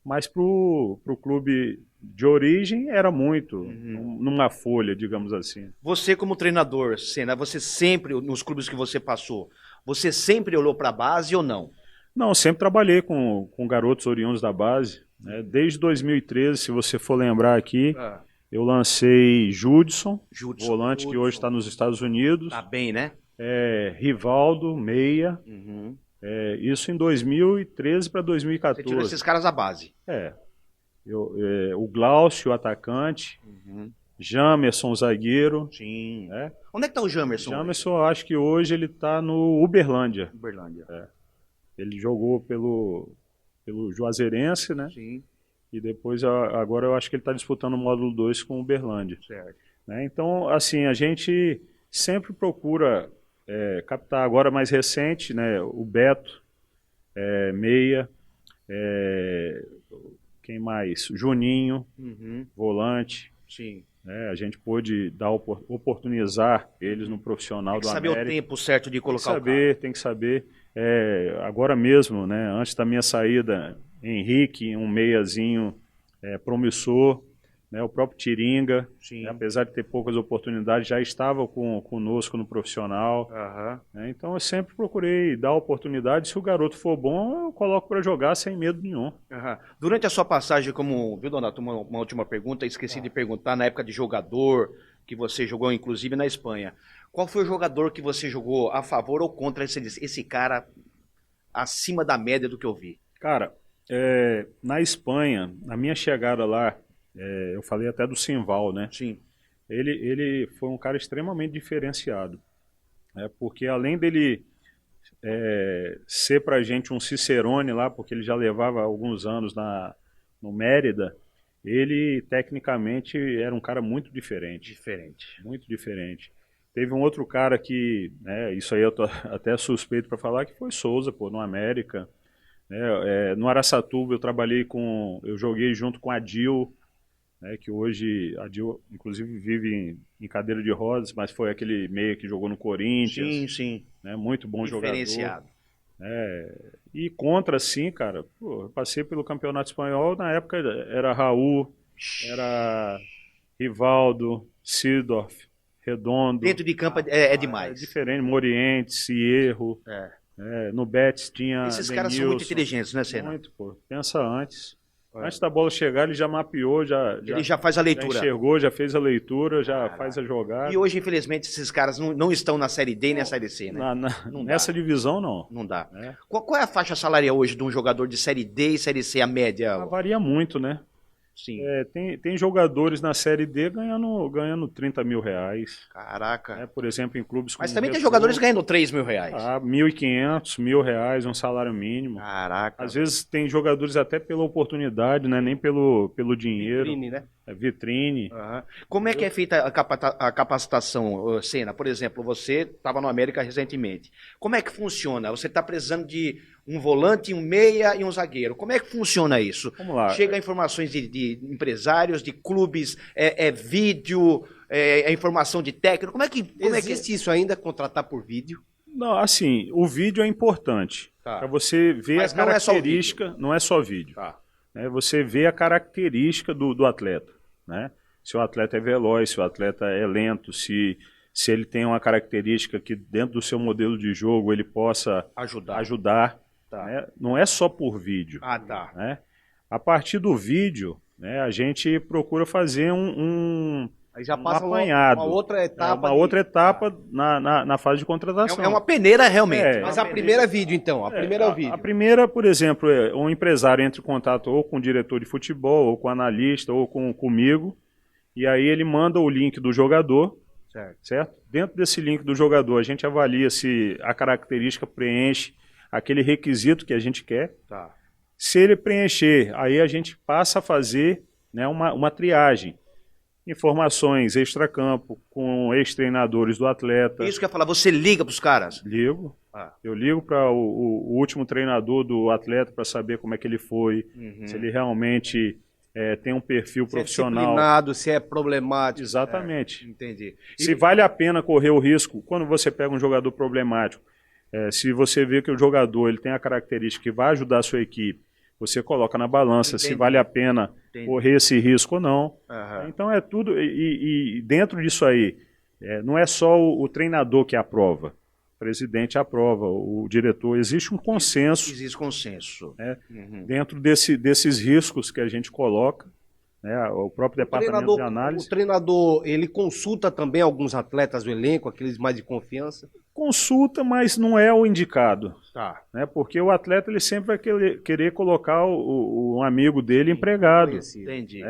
Speaker 3: mas pro clube de origem era muito, numa folha, digamos assim.
Speaker 1: Você como treinador, Senna, você sempre, nos clubes que você passou, você sempre olhou para a base ou não?
Speaker 3: Não, sempre trabalhei com garotos oriundos da base, né? Desde 2013, se você for lembrar aqui, eu lancei Judson, volante que hoje está nos Estados Unidos.
Speaker 1: Tá bem, né?
Speaker 3: Rivaldo, meia. Isso em 2013 para 2014.
Speaker 1: Você tirou esses caras da base.
Speaker 3: O Glaucio, o atacante. Jamerson, zagueiro.
Speaker 1: Sim. Onde é que tá o Jamerson?
Speaker 3: Jamerson, eu acho que hoje ele está no Uberlândia. Ele jogou pelo Juazeirense, né?
Speaker 1: Sim.
Speaker 3: E depois, agora eu acho que ele está disputando o módulo 2 com o Uberlândia.
Speaker 1: Certo.
Speaker 3: Né? Então, assim, a gente sempre procura captar. Agora mais recente, né, o Beto, meia, quem mais? Juninho, volante.
Speaker 1: Sim.
Speaker 3: A gente pôde oportunizar eles no profissional do América.
Speaker 1: Tem que saber o tempo certo de colocar o
Speaker 3: cara. Tem que saber. Agora mesmo, né, antes da minha saída, Henrique, um meiazinho promissor, né, o próprio Tiringa, apesar de ter poucas oportunidades, já estava conosco no profissional. Então eu sempre procurei dar oportunidade. Se o garoto for bom, eu coloco para jogar sem medo nenhum.
Speaker 1: Durante a sua passagem como, viu, Donato, uma última pergunta, esqueci de perguntar, na época de jogador, que você jogou inclusive na Espanha, qual foi o jogador que você jogou a favor ou contra esse cara acima da média do que eu vi?
Speaker 3: Cara, na Espanha, na minha chegada lá, eu falei até do Simval, né?
Speaker 1: Sim.
Speaker 3: Ele foi um cara extremamente diferenciado, porque além dele ser pra gente um Cicerone lá, porque ele já levava alguns anos no Mérida, ele tecnicamente era um cara muito diferente. Muito diferente. Teve um outro cara que, isso aí eu tô até suspeito para falar, que foi Souza, no América. No Araçatuba eu joguei junto com a Dil, que hoje a Dil inclusive vive em cadeira de rodas, mas foi aquele meia que jogou no Corinthians.
Speaker 1: Sim.
Speaker 3: Muito bom
Speaker 1: Diferenciado.
Speaker 3: jogador. E contra, sim, cara, eu passei pelo Campeonato Espanhol, na época era Raul, era Rivaldo, Sidorf, Redondo.
Speaker 1: Dentro de campo é demais.
Speaker 3: É diferente, Morientes, Cierro. No Betis tinha
Speaker 1: Esses caras são muito inteligentes, né, Senna?
Speaker 3: Muito, pensa antes. Antes da bola chegar, ele já mapeou,
Speaker 1: ele já faz a leitura.
Speaker 3: Já enxergou, já fez a leitura, já faz a jogada.
Speaker 1: E hoje, infelizmente, esses caras não estão na Série D e na Série C, né?
Speaker 3: Nessa divisão, não.
Speaker 1: Não dá. Qual é a faixa salarial hoje de um jogador de Série D e Série C, a média?
Speaker 3: Varia muito, né?
Speaker 1: Sim.
Speaker 3: Tem jogadores na Série D ganhando 30 mil reais.
Speaker 1: Caraca.
Speaker 3: Por exemplo, em clubes como
Speaker 1: Mas também tem jogadores ganhando 3 mil reais.
Speaker 3: 1.500, R$1.000, um salário mínimo.
Speaker 1: Caraca.
Speaker 3: Às vezes tem jogadores até pela oportunidade, né? Nem pelo dinheiro.
Speaker 2: Vitrine, né?
Speaker 3: Vitrine.
Speaker 1: Como é que é feita a capacitação, Senna? Por exemplo, você estava no América recentemente. Como é que funciona? Você está precisando de um volante, um meia e um zagueiro. Como é que funciona isso?
Speaker 3: Vamos lá.
Speaker 1: Chega informações de empresários, de clubes, vídeo, informação de técnico. Como é que
Speaker 2: existe isso ainda, contratar por vídeo?
Speaker 3: Não, assim, o vídeo é importante para você ver a característica. Não é só vídeo. Você vê a característica do atleta, né? Se o atleta é veloz, se o atleta é lento, se ele tem uma característica que dentro do seu modelo de jogo ele possa ajudar. Né? Não é só por vídeo. Né? A partir do vídeo, né, a gente procura fazer
Speaker 2: aí já passa
Speaker 3: apanhado.
Speaker 2: Uma outra etapa.
Speaker 3: Outra etapa na fase de contratação.
Speaker 1: É uma peneira realmente.
Speaker 2: Mas a primeira é vídeo, então. A primeira é o vídeo.
Speaker 3: A primeira, por exemplo, um empresário entra em contato ou com o diretor de futebol, ou com o analista, ou comigo, e aí ele manda o link do jogador. Certo? Dentro desse link do jogador, a gente avalia se a característica preenche aquele requisito que a gente quer. Se ele preencher, aí a gente passa a fazer, né, uma triagem. Informações extracampo, com ex-treinadores do atleta.
Speaker 1: Isso que eu ia falar, você liga para os caras?
Speaker 3: Ligo. Eu ligo para o último treinador do atleta para saber como é que ele foi, se ele realmente tem um perfil profissional.
Speaker 2: Se é disciplinado, se é problemático.
Speaker 3: Exatamente.
Speaker 1: Entendi.
Speaker 3: Se vale a pena correr o risco, quando você pega um jogador problemático, se você vê que o jogador ele tem a característica que vai ajudar a sua equipe, você coloca na balança se vale a pena correr esse risco ou não. Então é tudo, e dentro disso aí, não é só o treinador que aprova. O presidente aprova, o diretor, existe um consenso.
Speaker 1: Existe consenso.
Speaker 3: Dentro desses riscos que a gente coloca, né, o próprio departamento de análise.
Speaker 2: O treinador, ele consulta também alguns atletas do elenco, aqueles mais de confiança?
Speaker 3: Consulta, mas não é o indicado. Né, porque o atleta ele sempre vai querer colocar o amigo dele empregado.
Speaker 1: Entendi.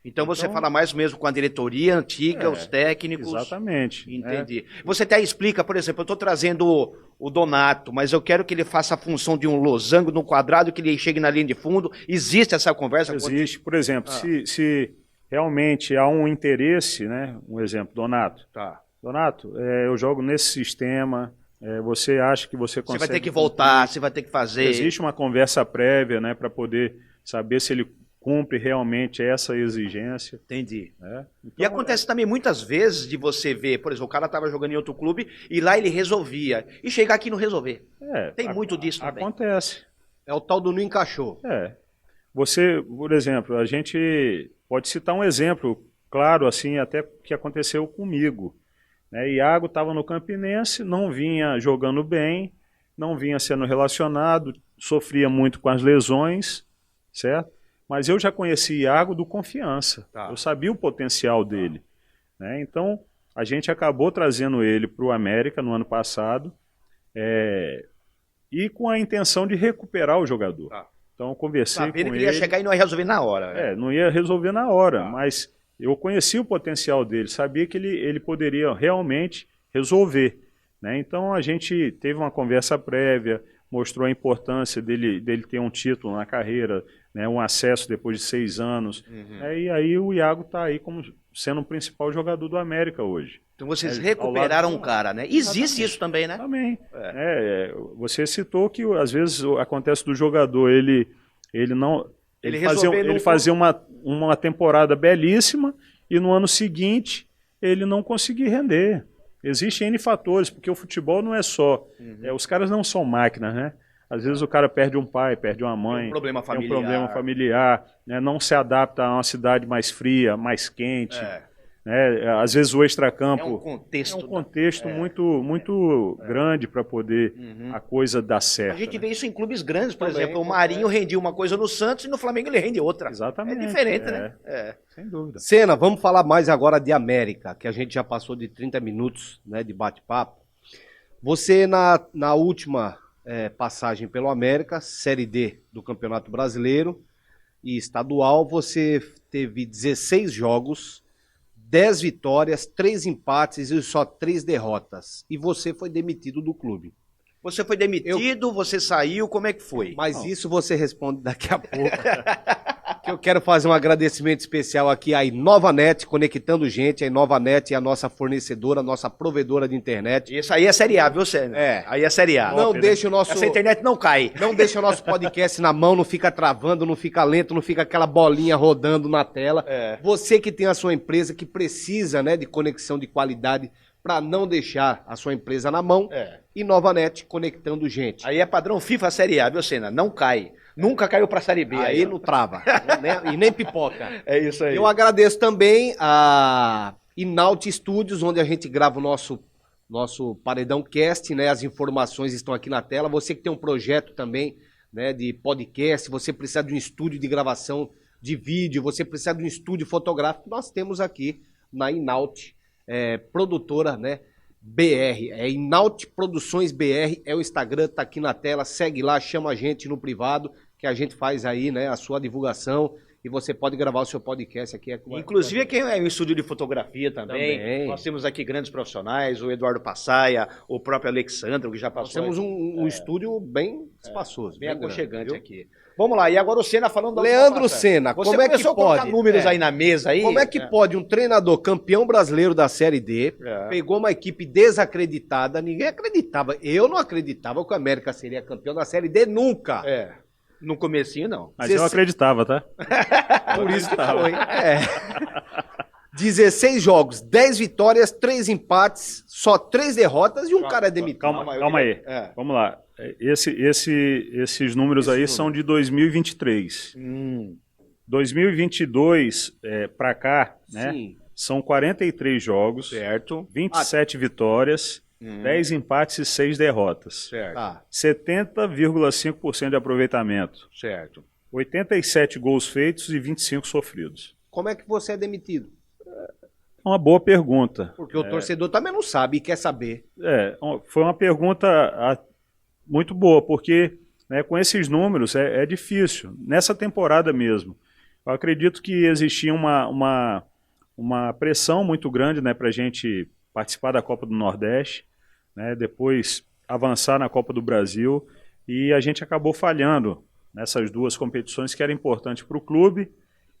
Speaker 1: Então você fala mais mesmo com a diretoria antiga, os técnicos.
Speaker 3: Exatamente.
Speaker 1: Entendi. Você até explica, por exemplo, eu estou trazendo o Donato, mas eu quero que ele faça a função de um losango no quadrado, que ele chegue na linha de fundo. Existe essa conversa?
Speaker 3: Existe. Por exemplo, se realmente há um interesse, né? Um exemplo, Donato. Donato, eu jogo nesse sistema, você acha que você consegue...
Speaker 1: Você vai ter que voltar, você vai ter que fazer...
Speaker 3: Existe uma conversa prévia, né, para poder saber se ele cumpre realmente essa exigência.
Speaker 1: Entendi.
Speaker 3: Né? Então,
Speaker 1: E acontece também muitas vezes de você ver, por exemplo, o cara estava jogando em outro clube e lá ele resolvia. E chegar aqui e não resolver. Tem muito disso também.
Speaker 3: Acontece.
Speaker 2: É o tal do não encaixou.
Speaker 3: Você, por exemplo, a gente pode citar um exemplo claro, assim, até que aconteceu comigo. Iago estava no Campinense, não vinha jogando bem, não vinha sendo relacionado, sofria muito com as lesões, certo? Mas eu já conheci Iago do Confiança, eu sabia o potencial dele. Então, a gente acabou trazendo ele para o América no ano passado, e com a intenção de recuperar o jogador. Então, eu conversei com ele.
Speaker 1: Ele ia chegar e não ia resolver na hora.
Speaker 3: Não ia resolver na hora, mas eu conheci o potencial dele, sabia que ele poderia realmente resolver. Então, a gente teve uma conversa prévia, mostrou a importância dele ter um título na carreira, um acesso depois de 6 anos. E aí o Iago está aí como sendo o principal jogador do América hoje.
Speaker 1: Então vocês recuperaram um cara, né? Existe isso também, né?
Speaker 3: Também. Você citou que às vezes acontece do jogador, ele fazia uma temporada belíssima e no ano seguinte ele não conseguia render. Existem N fatores, porque o futebol não é só... os caras não são máquinas, né? Às vezes o cara perde um pai, perde uma mãe,
Speaker 1: tem um problema
Speaker 3: familiar, não se adapta a uma cidade mais fria, mais quente. Às vezes o extracampo
Speaker 1: é um
Speaker 3: contexto muito grande para poder a coisa dar certo.
Speaker 1: A gente vê isso em clubes grandes, por exemplo, o Marinho rendia uma coisa no Santos e no Flamengo ele rende outra.
Speaker 3: Exatamente.
Speaker 1: É diferente, né?
Speaker 3: Sem dúvida.
Speaker 2: Senna, vamos falar mais agora de América, que a gente já passou de 30 minutos, de bate-papo. Você, na última passagem pelo América, Série D do Campeonato Brasileiro e estadual, você teve 16 jogos, 10 vitórias, 3 empates e só 3 derrotas. E você foi demitido do clube.
Speaker 1: Você foi demitido, você saiu, como é que foi?
Speaker 2: Mas isso você responde daqui a pouco. Que eu quero fazer um agradecimento especial aqui à InovaNet, conectando gente. A InovaNet é a nossa fornecedora, a nossa provedora de internet.
Speaker 1: Isso aí é Série A, viu, Sérgio? Aí é Série A.
Speaker 2: Não deixa o nosso...
Speaker 1: Essa internet não cai.
Speaker 2: Não deixa o nosso podcast na mão, não fica travando, não fica lento, não fica aquela bolinha rodando na tela. Você que tem a sua empresa, que precisa de conexão de qualidade para não deixar a sua empresa na mão, InovaNet, conectando gente.
Speaker 1: Aí é padrão FIFA Série A, viu, Senna? Não cai. Nunca caiu pra Série B.
Speaker 2: Aí não trava. E nem pipoca.
Speaker 1: É isso aí.
Speaker 2: Eu agradeço também a Inaut Studios, onde a gente grava o nosso Paredão Cast, as informações estão aqui na tela. Você que tem um projeto também, de podcast, você precisa de um estúdio de gravação de vídeo, você precisa de um estúdio fotográfico, nós temos aqui na Inaut, produtora, BR, Inaut Produções BR, é o Instagram, tá aqui na tela, segue lá, chama a gente no privado, que a gente faz aí, a sua divulgação, e você pode gravar o seu podcast aqui.
Speaker 1: Inclusive aqui é um estúdio de fotografia também. Nós temos aqui grandes profissionais, o Eduardo Passaia, o próprio Alexandre, que já passou.
Speaker 2: Nós temos um estúdio bem espaçoso.
Speaker 1: Bem aconchegante aqui. Vamos lá, e agora o Senna falando da
Speaker 2: Leandro Senna, como é que pode?
Speaker 1: Colocar números aí na mesa aí.
Speaker 2: Como é que pode um treinador campeão brasileiro da Série D, pegou uma equipe desacreditada, ninguém acreditava, eu não acreditava que o América seria campeão da Série D nunca.
Speaker 1: No comecinho, não.
Speaker 3: Mas eu acreditava, tá?
Speaker 2: Por isso que foi. 16 jogos, 10 vitórias, 3 empates, só 3 derrotas e um cara é demitido.
Speaker 3: Calma aí. Vamos lá. Esses números aí são de 2023. 2022 para cá, são 43 jogos,
Speaker 1: certo.
Speaker 3: 27 vitórias, 10 empates e 6 derrotas.
Speaker 1: Certo.
Speaker 3: 70,5% de aproveitamento.
Speaker 1: Certo.
Speaker 3: 87 gols feitos e 25 sofridos.
Speaker 2: Como é que você é demitido?
Speaker 3: Uma boa pergunta.
Speaker 2: Porque o torcedor também não sabe e quer saber.
Speaker 3: Foi uma pergunta muito boa, porque com esses números é difícil. Nessa temporada mesmo, eu acredito que existia uma pressão muito grande para a gente participar da Copa do Nordeste, depois avançar na Copa do Brasil, e a gente acabou falhando nessas duas competições que eram importantes para o clube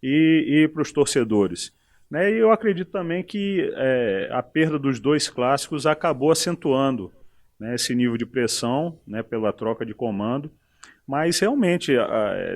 Speaker 3: e para os torcedores. né? E eu acredito também que a perda dos 2 clássicos acabou acentuando, né, esse nível de pressão, né, pela troca de comando. Mas realmente,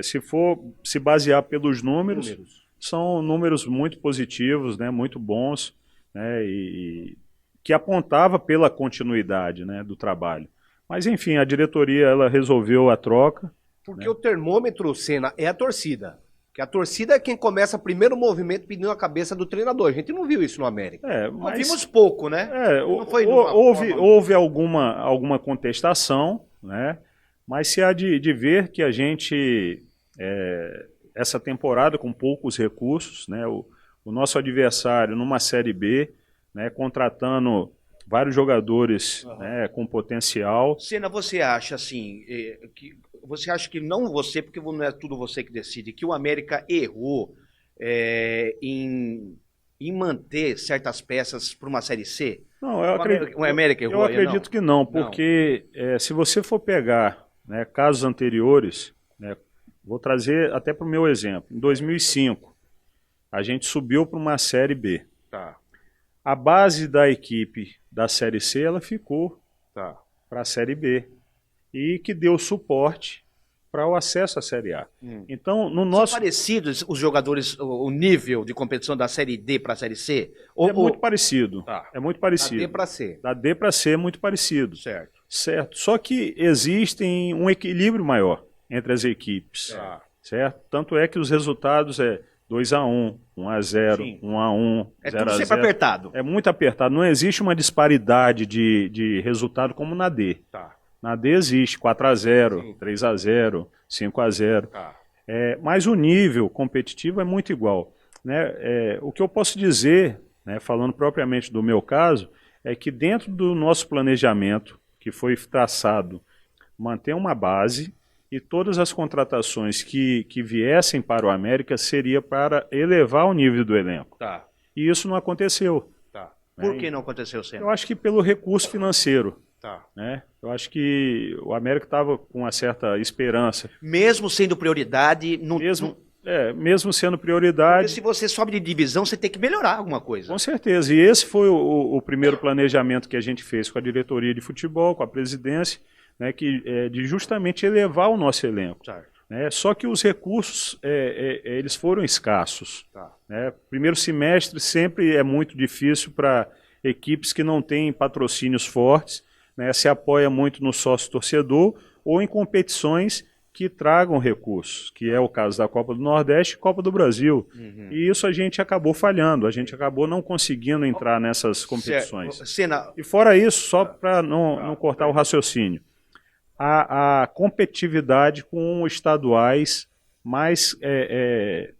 Speaker 3: se for se basear pelos números, são números muito positivos, né, muito bons, né, e que apontava pela continuidade, né, do trabalho. Mas enfim, a diretoria ela resolveu a troca.
Speaker 2: Porque o termômetro, Senna, é a torcida. Que a torcida é quem começa primeiro o movimento pedindo a cabeça do treinador. A gente não viu isso no América.
Speaker 1: Mas vimos pouco, né?
Speaker 3: Não foi houve alguma contestação, né? Mas se há de ver que a gente, essa temporada com poucos recursos, né? O nosso adversário numa Série B, né? Contratando vários jogadores, né, com potencial.
Speaker 1: Senna, você acha assim, você acha que não você, porque não é tudo você que decide, que o América errou em manter certas peças para uma Série C?
Speaker 3: Não,
Speaker 1: o América errou.
Speaker 3: Eu acredito que não, porque se você for pegar, né, casos anteriores, né, vou trazer até para o meu exemplo. Em 2005, a gente subiu para uma Série B.
Speaker 1: Tá.
Speaker 3: A base da equipe da Série C, ela ficou para a Série B. E que deu suporte para o acesso à Série A. Então, no nosso...
Speaker 1: São parecidos os jogadores, o nível de competição da Série D para a Série C?
Speaker 3: Muito parecido. É muito parecido.
Speaker 2: Da D para C.
Speaker 3: Da D para C é muito parecido.
Speaker 1: Certo.
Speaker 3: Só que existe um equilíbrio maior entre as equipes. Certo? Tanto é que os resultados 2-1, 1-0, 1-1, 0-0.
Speaker 1: Tudo sempre apertado.
Speaker 3: É muito apertado. Não existe uma disparidade de resultado como na D. Na D existe 4-0, 3-0, 5-0. Mas o nível competitivo é muito igual. Né? O que eu posso dizer, né, falando propriamente do meu caso, é que dentro do nosso planejamento, que foi traçado, manter uma base e todas as contratações que viessem para o América seria para elevar o nível do elenco. E isso não aconteceu.
Speaker 1: Por que não aconteceu, Senna?
Speaker 3: Eu acho que pelo recurso financeiro. Né? Eu acho que o América estava com uma certa esperança.
Speaker 1: Mesmo sendo prioridade...
Speaker 3: Mesmo sendo prioridade...
Speaker 1: Porque se você sobe de divisão, você tem que melhorar alguma coisa.
Speaker 3: Com certeza. E esse foi o primeiro planejamento que a gente fez com a diretoria de futebol, com a presidência, né, de justamente elevar o nosso elenco. Né? Só que os recursos, eles foram escassos. Né? Primeiro semestre sempre é muito difícil para equipes que não têm patrocínios fortes, né, se apoia muito no sócio-torcedor ou em competições que tragam recursos, que é o caso da Copa do Nordeste e Copa do Brasil. E isso a gente acabou falhando, a gente acabou não conseguindo entrar nessas competições. E fora isso, só para não cortar o raciocínio, a competitividade com estaduais mais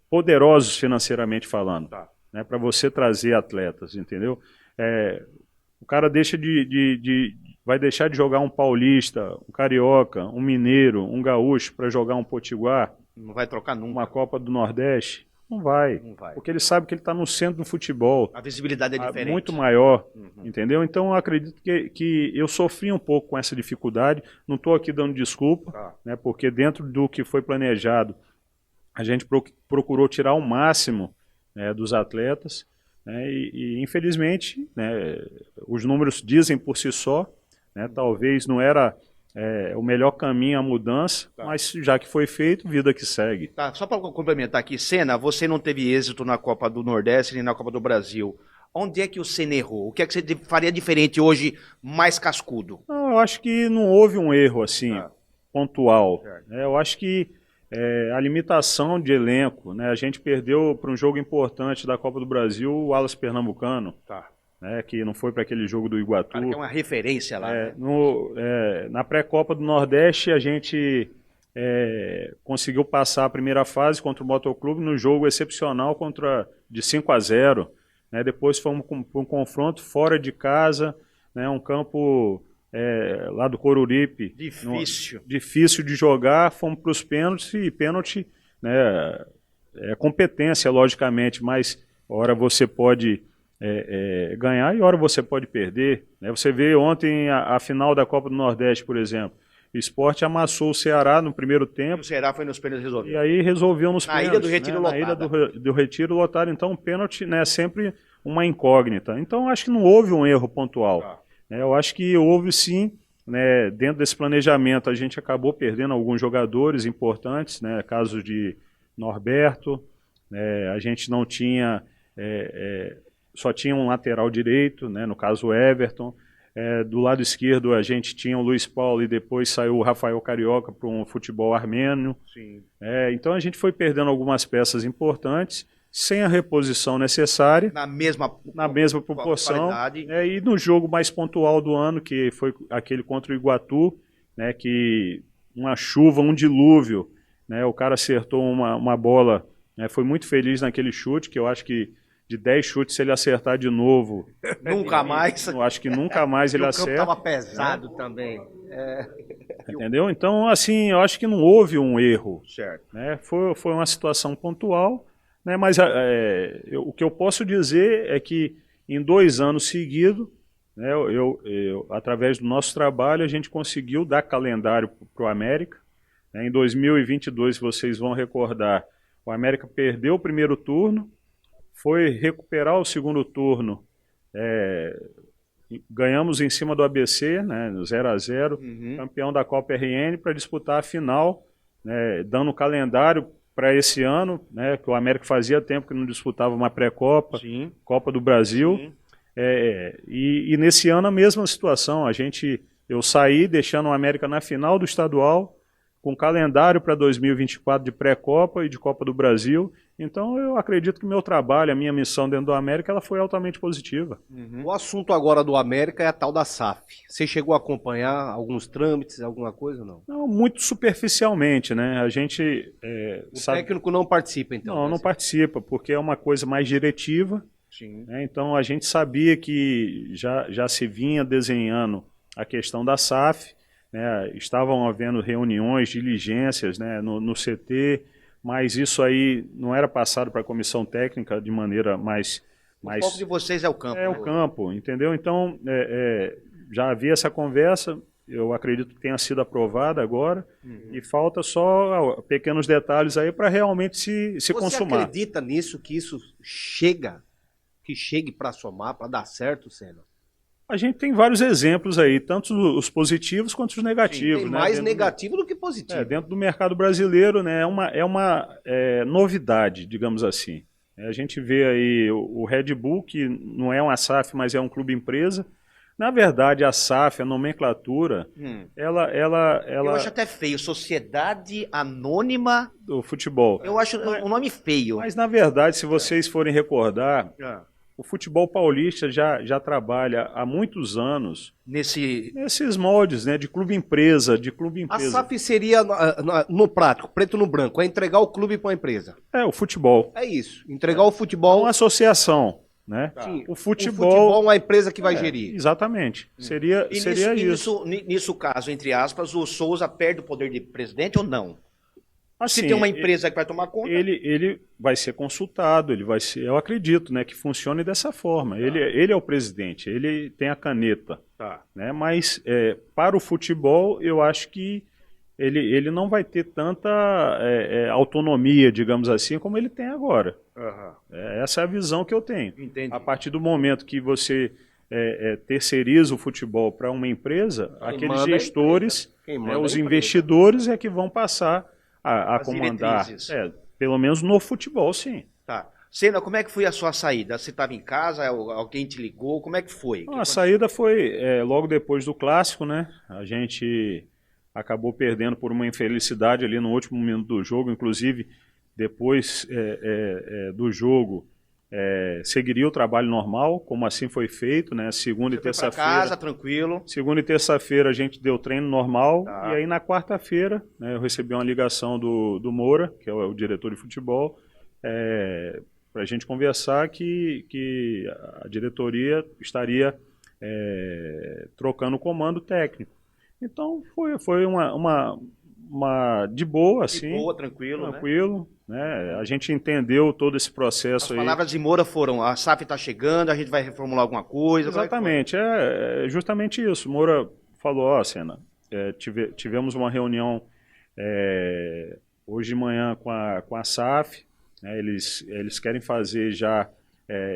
Speaker 3: poderosos financeiramente falando, né, para você trazer atletas, entendeu? O cara vai deixar de jogar um paulista, um carioca, um mineiro, um gaúcho para jogar um potiguar.
Speaker 1: Não vai trocar nunca.
Speaker 3: Uma Copa do Nordeste? Não vai. Porque ele sabe que ele está no centro do futebol.
Speaker 1: A visibilidade é diferente.
Speaker 3: Muito maior, entendeu? Então eu acredito que eu sofri um pouco com essa dificuldade. Não estou aqui dando desculpa, né, porque dentro do que foi planejado, a gente procurou tirar o máximo, né, dos atletas. Né, e infelizmente, né, os números dizem por si só, né, talvez não era o melhor caminho a mudança, mas já que foi feito, vida que segue.
Speaker 1: Só para complementar aqui, Senna, você não teve êxito na Copa do Nordeste nem na Copa do Brasil. Onde é que o Senna errou? O que é que você faria diferente hoje, mais cascudo?
Speaker 3: Não, eu acho que não houve um erro assim, pontual. Eu acho que a limitação de elenco, né, a gente perdeu para um jogo importante da Copa do Brasil o Alas Pernambucano. Né, que não foi para aquele jogo do Iguatu.
Speaker 1: Claro que é uma referência lá. Né?
Speaker 3: Na pré-Copa do Nordeste, a gente conseguiu passar a primeira fase contra o Motoclube no jogo excepcional de 5-0. Né? Depois fomos para um confronto fora de casa, né, um campo lá do Coruripe. Difícil de jogar, fomos para os pênaltis, e pênalti, né, é competência, logicamente, mas hora você pode... ganhar e hora você pode perder. Né? Você vê ontem a final da Copa do Nordeste, por exemplo. O Sport amassou o Ceará no primeiro tempo.
Speaker 1: O Ceará foi nos pênaltis resolvido.
Speaker 3: E aí resolveu nos pênaltis.
Speaker 1: Na Ilha do Retiro lotada.
Speaker 3: Na Ilha do Retiro lotada. Então o pênalti, né, é sempre uma incógnita. Então acho que não houve um erro pontual. Eu acho que houve sim, né, dentro desse planejamento a gente acabou perdendo alguns jogadores importantes, né, caso de Norberto, a gente não tinha, só tinha um lateral direito, né, no caso o Everton. Do lado esquerdo a gente tinha o Luiz Paulo e depois saiu o Rafael Carioca para um futebol armênio.
Speaker 1: Sim.
Speaker 3: Então a gente foi perdendo algumas peças importantes sem a reposição necessária.
Speaker 1: Na mesma
Speaker 3: proporção. E no jogo mais pontual do ano, que foi aquele contra o Iguatu, né, que uma chuva, um dilúvio, né, o cara acertou uma bola, né, foi muito feliz naquele chute, que eu acho que de 10 chutes, se ele acertar de novo...
Speaker 1: Nunca mais.
Speaker 3: Eu acho que nunca mais ele acerta.
Speaker 2: O campo estava pesado também.
Speaker 3: Entendeu? Então, assim, eu acho que não houve um erro.
Speaker 1: Certo.
Speaker 3: Né? Foi uma situação pontual, né? Mas o que eu posso dizer é que em 2 anos seguidos, né, através do nosso trabalho, a gente conseguiu dar calendário para o América. Em 2022, vocês vão recordar, o América perdeu o primeiro turno, foi recuperar o segundo turno, ganhamos em cima do ABC, né, 0-0, campeão da Copa RN, para disputar a final, né, dando o calendário para esse ano, né, que o América fazia tempo que não disputava uma pré-copa, Copa do Brasil, e nesse ano a mesma situação, eu saí deixando o América na final do estadual, com calendário para 2024 de pré-copa e de Copa do Brasil. Então eu acredito que o meu trabalho, a minha missão dentro do América, ela foi altamente positiva.
Speaker 2: O assunto agora do América é a tal da SAF. Você chegou a acompanhar alguns trâmites, alguma coisa ou não?
Speaker 3: Não, muito superficialmente, né? A gente
Speaker 2: técnico não participa, então?
Speaker 3: Não participa, porque é uma coisa mais diretiva.
Speaker 1: Sim.
Speaker 3: Né? Então a gente sabia que já se vinha desenhando a questão da SAF, né? Estavam havendo reuniões, diligências, né, no CT, mas isso aí não era passado para a comissão técnica de maneira mais...
Speaker 1: O foco de vocês é o campo.
Speaker 3: É o campo, entendeu? Então, já havia essa conversa, eu acredito que tenha sido aprovada agora, e falta só pequenos detalhes aí para realmente se consumar.
Speaker 2: Você acredita nisso, que isso chegue para somar, para dar certo, Senna?
Speaker 3: A gente tem vários exemplos aí, tanto os positivos quanto os negativos.
Speaker 2: Tem mais negativo do que positivo.
Speaker 3: Dentro do mercado brasileiro, né, é uma novidade, digamos assim. A gente vê aí o Red Bull, que não é uma SAF, mas é um clube empresa. Na verdade, a SAF, a nomenclatura, ela...
Speaker 1: Eu acho até feio, Sociedade Anônima...
Speaker 3: do Futebol.
Speaker 1: Eu acho um nome feio.
Speaker 3: Mas, na verdade, se vocês forem recordar... O futebol paulista já trabalha há muitos anos nesses moldes, né, de clube-empresa,
Speaker 2: A SAF seria, no prático, preto no branco, é entregar o clube para uma empresa.
Speaker 3: O futebol.
Speaker 2: É isso, entregar o futebol...
Speaker 3: Uma associação, né?
Speaker 2: Sim,
Speaker 3: o futebol
Speaker 2: é uma empresa que vai gerir.
Speaker 3: Exatamente, seria isso.
Speaker 1: Nisso caso, entre aspas, o Souza perde o poder de presidente ou não?
Speaker 3: Assim,
Speaker 1: se tem uma empresa que vai tomar conta...
Speaker 3: Ele vai ser consultado, eu acredito, né, que funcione dessa forma. Ele é o presidente, ele tem a caneta. Né, mas para o futebol, eu acho que ele não vai ter tanta autonomia, digamos assim, como ele tem agora. Essa é a visão que eu tenho.
Speaker 1: Entendi.
Speaker 3: A partir do momento que você terceiriza o futebol para uma empresa, aqueles gestores, os investidores é que vão passar a comandar, pelo menos no futebol, sim.
Speaker 1: Tá. Senna, como é que foi a sua saída? Você estava em casa, alguém te ligou, como é que foi?
Speaker 3: A saída foi logo depois do Clássico, né? A gente acabou perdendo por uma infelicidade ali no último minuto do jogo, inclusive depois do jogo seguiria o trabalho normal, como assim foi feito, né? Segunda e terça-feira.
Speaker 1: Casa, tranquilo.
Speaker 3: Segunda e terça-feira a gente deu treino normal, e aí na quarta-feira, né, eu recebi uma ligação do Moura, que é o diretor de futebol, para a gente conversar que a diretoria estaria trocando o comando técnico. Então foi uma de boa, assim.
Speaker 1: De boa, tranquilo,
Speaker 3: né? A gente entendeu todo esse processo aí.
Speaker 1: As palavras de Moura foram: a SAF está chegando, a gente vai reformular alguma coisa.
Speaker 3: Exatamente, justamente isso. Moura falou: Senna, tivemos uma reunião hoje de manhã com a SAF, né, eles querem fazer já,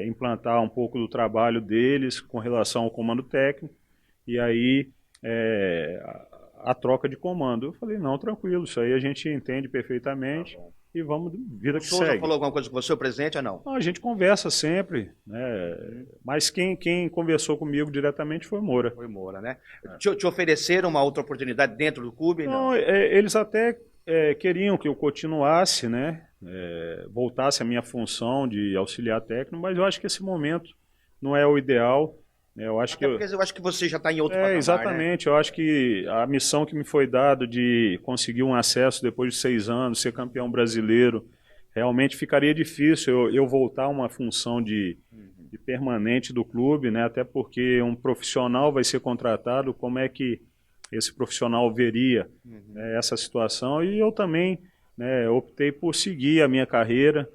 Speaker 3: implantar um pouco do trabalho deles com relação ao comando técnico, e aí a troca de comando. Eu falei, não, tranquilo, isso aí a gente entende perfeitamente. Tá, e vamos, vida que segue. O
Speaker 1: Souza falou alguma coisa com você, o presidente, ou não?
Speaker 3: Não, a gente conversa sempre, né? Mas quem conversou comigo diretamente foi Moura.
Speaker 1: Foi Moura, né? Te ofereceram uma outra oportunidade dentro do clube?
Speaker 3: Não, eles até queriam que eu continuasse, né? Voltasse à minha função de auxiliar técnico, mas eu acho que esse momento não é o ideal. Eu acho
Speaker 1: eu acho que você já está em outro patamar,
Speaker 3: exatamente, né? Eu acho que a missão que me foi dada de conseguir um acesso depois de 6 anos, ser campeão brasileiro, realmente ficaria difícil eu voltar a uma função de permanente do clube, né? Até porque um profissional vai ser contratado, como é que esse profissional veria essa situação? E eu também, né, optei por seguir a minha carreira.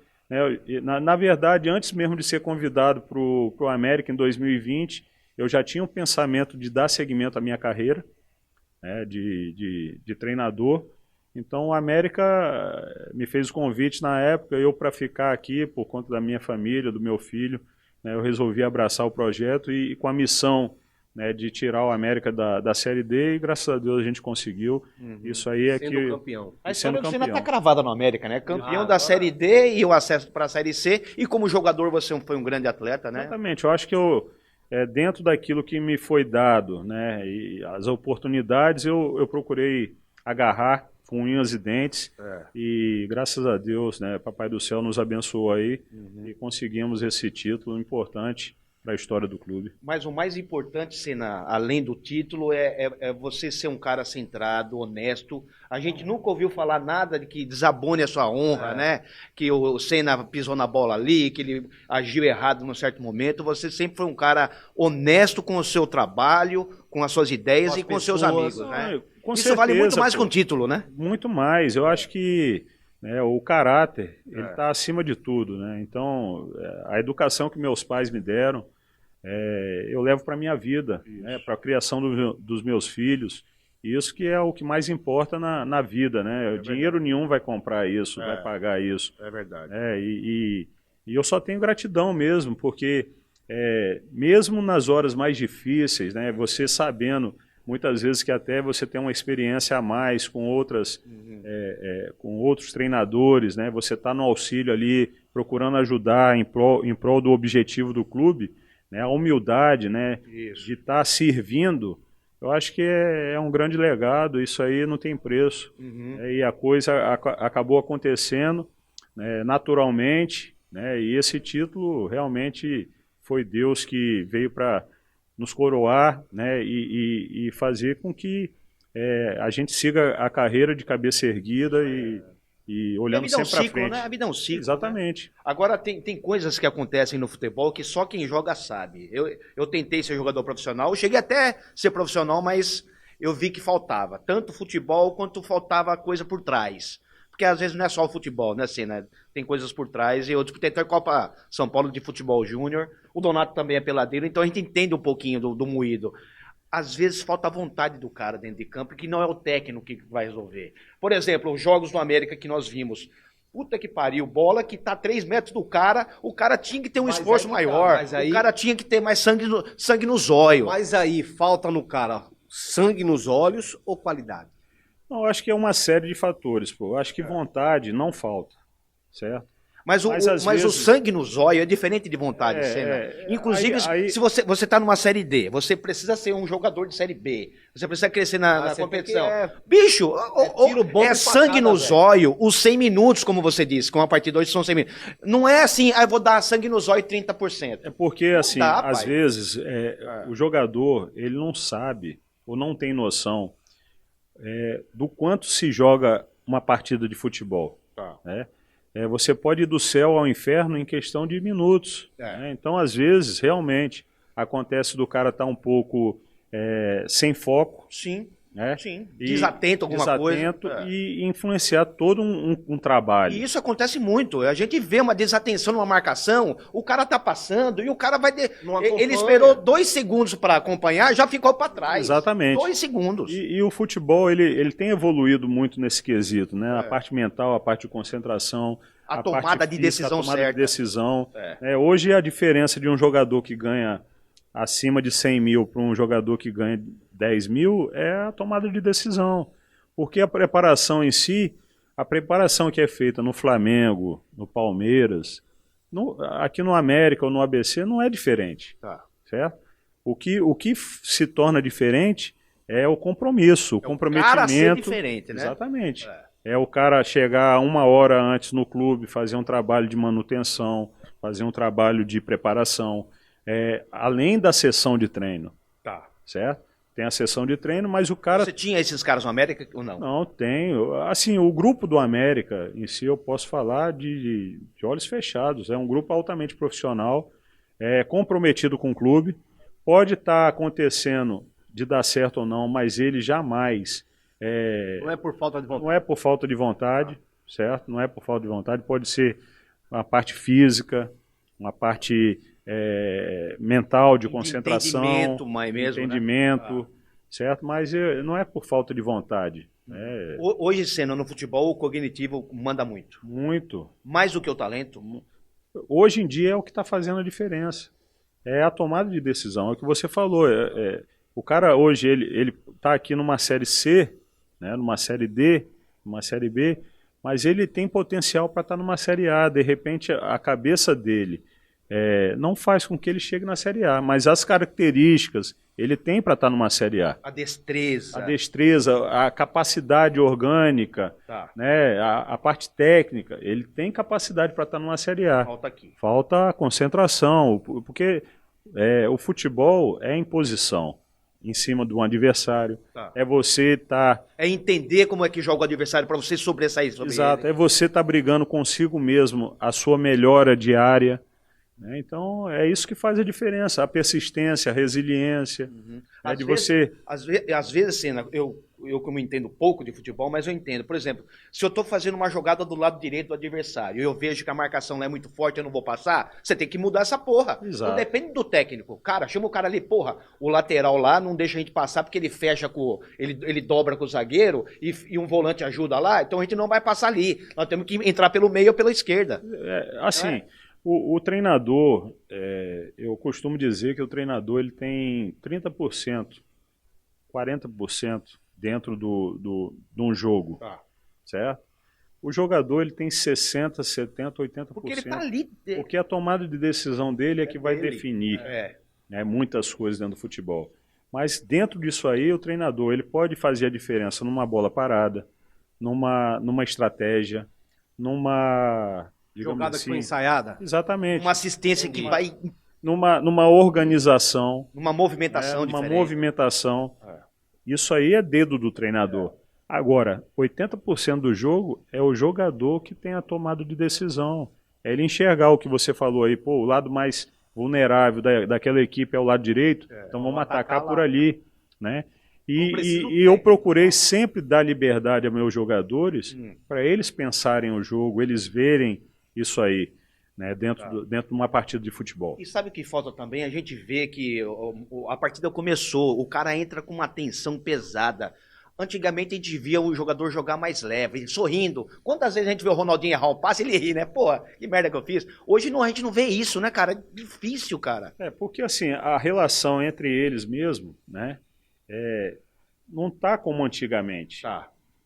Speaker 3: Na verdade, antes mesmo de ser convidado para o América em 2020, eu já tinha um pensamento de dar seguimento à minha carreira, né, de treinador. Então, o América me fez o convite na época, eu para ficar aqui por conta da minha família, do meu filho, né, eu resolvi abraçar o projeto e com a missão, né, de tirar o América da Série D, e graças a Deus a gente conseguiu. Isso aí é
Speaker 2: sendo campeão.
Speaker 1: A história do Senna está cravada no América, né? Campeão da Série D e o acesso para a Série C, e como jogador você foi um grande atleta, né?
Speaker 3: Exatamente, eu acho que dentro daquilo que me foi dado, né, e as oportunidades, eu procurei agarrar com unhas e dentes, e graças a Deus, né, Papai do Céu nos abençoou aí, e conseguimos esse título importante para a história do clube.
Speaker 1: Mas o mais importante, Senna, além do título, é você ser um cara centrado, honesto. A gente nunca ouviu falar nada de que desabone a sua honra, né? Que o Senna pisou na bola ali, que ele agiu errado num certo momento. Você sempre foi um cara honesto com o seu trabalho, com as suas ideias e com os seus amigos, né? Isso certeza, vale muito mais que um título, né?
Speaker 3: Muito mais. Eu acho que o caráter, ele está acima de tudo, né? Então, a educação que meus pais me deram, eu levo para a minha vida, né? Para a criação dos meus filhos. Isso que é o que mais importa na vida, né? Dinheiro nenhum vai comprar isso, vai pagar isso.
Speaker 1: É verdade.
Speaker 3: E eu só tenho gratidão mesmo, porque mesmo nas horas mais difíceis, né? Você sabendo muitas vezes que até você tem uma experiência a mais com com outros treinadores, né? Você está no auxílio ali, procurando ajudar em prol do objetivo do clube, né? A humildade, né? De estar servindo, eu acho que é um grande legado, isso aí não tem preço. E a coisa acabou acontecendo, né, naturalmente, né? E esse título realmente foi Deus que veio para nos coroar, né, e fazer com que a gente siga a carreira de cabeça erguida e olhando sempre para frente.
Speaker 1: Né? A vida é um ciclo.
Speaker 3: Exatamente.
Speaker 1: Né? Agora, tem coisas que acontecem no futebol que só quem joga sabe. Eu tentei ser jogador profissional, eu cheguei até a ser profissional, mas eu vi que faltava tanto futebol quanto faltava coisa por trás. Porque às vezes não é só o futebol, né, assim, né? Tem coisas por trás. Eu disputei até a Copa São Paulo de Futebol Júnior. O Donato também é peladeiro, então a gente entende um pouquinho do moído. Às vezes falta a vontade do cara dentro de campo, que não é o técnico que vai resolver. Por exemplo, os jogos do América que nós vimos. Puta que pariu, bola que tá 3 metros do cara, o cara tinha que ter um esforço maior, o cara tinha que ter mais sangue nos olhos.
Speaker 2: Mas aí falta no cara sangue nos olhos ou qualidade?
Speaker 3: Eu acho que é uma série de fatores, pô. Eu acho que vontade não falta, certo?
Speaker 1: Mas o sangue no zóio é diferente de vontade, Senna. Inclusive, se você tá numa Série D, você precisa ser um jogador de Série B. Você precisa crescer na competição. Bicho, sangue no zóio, os 100 minutos, como você disse, com a partida hoje são 100 minutos. Não é assim, eu vou dar sangue no zóio 30%.
Speaker 3: É porque, assim, às vezes, o jogador, ele não sabe ou não tem noção do quanto se joga uma partida de futebol. Né? Você pode ir do céu ao inferno em questão de minutos. Né? Então, às vezes, realmente, acontece do cara estar um pouco sem foco.
Speaker 1: Sim.
Speaker 3: né?
Speaker 1: Sim, desatento alguma coisa.
Speaker 3: E influenciar todo um trabalho.
Speaker 1: E isso acontece muito. A gente vê uma desatenção numa marcação, o cara tá passando e o cara vai... Ele esperou 2 segundos para acompanhar, já ficou para trás.
Speaker 3: Exatamente.
Speaker 1: 2 segundos.
Speaker 3: E o futebol, ele tem evoluído muito nesse quesito, né? A parte mental, a parte de concentração,
Speaker 1: a tomada de decisão certa.
Speaker 3: De decisão. Hoje a diferença de um jogador que ganha acima de 100 mil para um jogador que ganha 10 mil é a tomada de decisão. Porque a preparação em si, a preparação que é feita no Flamengo, no Palmeiras, aqui no América ou no ABC não é diferente. Certo? O que se torna diferente é o compromisso, o comprometimento. O cara ser
Speaker 1: diferente, né?
Speaker 3: Exatamente. É o cara chegar 1 hora antes no clube, fazer um trabalho de manutenção, fazer um trabalho de preparação, além da sessão de treino. Certo? Tem a sessão de treino, mas o cara...
Speaker 1: Você tinha esses caras no América ou não?
Speaker 3: Não, tenho. Assim, o grupo do América em si, eu posso falar de olhos fechados. É um grupo altamente profissional, comprometido com o clube. Pode estar acontecendo de dar certo ou não, mas ele jamais...
Speaker 2: Não é por falta de vontade.
Speaker 3: Não é por falta de vontade, certo? Não é por falta de vontade. Pode ser uma parte física, uma parte mental, de concentração.
Speaker 1: Entendimento, mesmo,
Speaker 3: entendimento,
Speaker 1: né?
Speaker 3: certo? Mas não é por falta de vontade.
Speaker 1: Hoje, sendo no futebol, o cognitivo manda muito.
Speaker 3: Muito.
Speaker 1: Mais do que o talento?
Speaker 3: Hoje em dia é o que está fazendo a diferença. É a tomada de decisão, é o que você falou. O cara hoje, ele está aqui numa série C, né, numa série D, numa série B, mas ele tem potencial para estar numa série A. De repente, a cabeça dele não faz com que ele chegue na série A, mas as características ele tem para estar numa série A.
Speaker 1: A destreza.
Speaker 3: A destreza, a capacidade orgânica, né, a parte técnica, ele tem capacidade para estar numa série A.
Speaker 1: Falta aqui.
Speaker 3: Falta a concentração, porque o futebol é imposição em cima de um adversário. É você estar...
Speaker 1: É entender como é que joga o adversário para você sobressair sobre ele.
Speaker 3: Exato, é você estar brigando consigo mesmo a sua melhora diária. Então, é isso que faz a diferença, a persistência, a resiliência. Às
Speaker 1: vezes, Senna, eu como entendo pouco de futebol, mas eu entendo. Por exemplo, se eu estou fazendo uma jogada do lado direito do adversário e eu vejo que a marcação lá é muito forte, eu não vou passar, você tem que mudar essa porra.
Speaker 3: Exato.
Speaker 1: Não depende do técnico. Cara, chama o cara ali, porra, o lateral lá não deixa a gente passar porque ele fecha com... Ele dobra com o zagueiro e um volante ajuda lá, então a gente não vai passar ali. Nós temos que entrar pelo meio ou pela esquerda.
Speaker 3: O treinador, eu costumo dizer que o treinador ele tem 30%, 40% dentro de um jogo, certo? O jogador ele tem 60%, 70%, 80%.
Speaker 1: Porque ele tá ali.
Speaker 3: Porque a tomada de decisão dele é que vai definir muitas coisas dentro do futebol. Mas dentro disso aí, o treinador ele pode fazer a diferença numa bola parada, numa estratégia, numa...
Speaker 2: Jogada
Speaker 3: assim,
Speaker 2: que foi ensaiada?
Speaker 3: Exatamente.
Speaker 1: Uma assistência que vai...
Speaker 3: Numa organização.
Speaker 1: Numa movimentação diferente.
Speaker 3: Uma movimentação. Isso aí é dedo do treinador. Agora, 80% do jogo é o jogador que tem a tomada de decisão. É ele enxergar o que você falou aí. Pô, o lado mais vulnerável daquela equipe é o lado direito, então vamos atacar por ali, né? E eu procurei sempre dar liberdade aos meus jogadores para eles pensarem o jogo, eles verem isso aí, né, dentro de uma partida de futebol.
Speaker 1: E sabe o que falta também? A gente vê que a partida começou, o cara entra com uma tensão pesada. Antigamente a gente via o jogador jogar mais leve, sorrindo. Quantas vezes a gente vê o Ronaldinho errar um passe e ele ri, né? Pô, que merda que eu fiz. Hoje não, a gente não vê isso, né, cara? É difícil, cara.
Speaker 3: Porque assim, a relação entre eles mesmo, né, não tá como antigamente.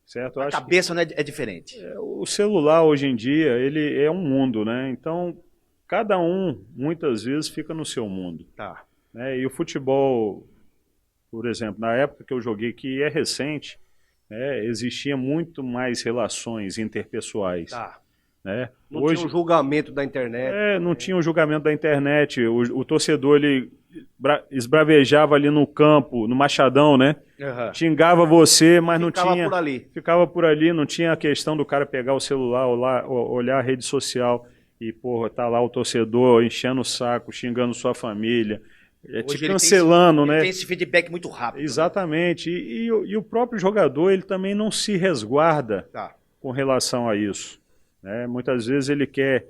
Speaker 3: Certo?
Speaker 1: A cabeça não é diferente.
Speaker 3: O celular hoje em dia, ele é um mundo, né? Então, cada um, muitas vezes, fica no seu mundo. Né? E o futebol, por exemplo, na época que eu joguei, que é recente, existia muito mais relações interpessoais. Né?
Speaker 2: Não tinha o julgamento da internet.
Speaker 3: Não tinha o julgamento da internet. O torcedor, ele esbravejava ali no campo, no Machadão, né? Xingava você, mas não tinha...
Speaker 2: Ficava por ali.
Speaker 3: Ficava por ali, não tinha a questão do cara pegar o celular, olhar a rede social e, porra, tá lá o torcedor enchendo o saco, xingando sua família. te cancelando, né?
Speaker 1: Tem esse feedback muito rápido.
Speaker 3: Exatamente. E o próprio jogador, ele também não se resguarda com relação a isso, né? Muitas vezes ele quer,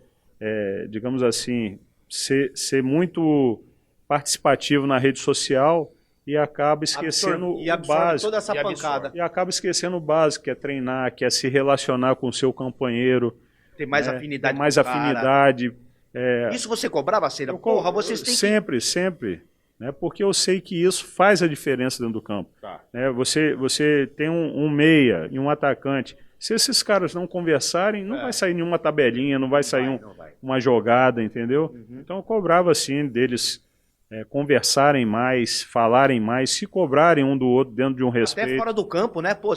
Speaker 3: digamos assim, ser muito participativo na rede social e acaba esquecendo o básico.
Speaker 2: Toda essa pancada.
Speaker 3: E acaba esquecendo o básico, que é treinar, que é se relacionar com o seu companheiro.
Speaker 1: Tem mais afinidade.
Speaker 3: Tem mais afinidade.
Speaker 1: Isso você cobrava, Cera? Porra, vocês têm
Speaker 3: sempre, né? Porque eu sei que isso faz a diferença dentro do campo. Né? Você tem um meia e um atacante. Se esses caras não conversarem, não vai sair nenhuma tabelinha, não vai sair uma jogada, entendeu? Então eu cobrava assim deles conversarem mais, falarem mais, se cobrarem um do outro dentro de um respeito.
Speaker 1: Até fora do campo, né? Pô,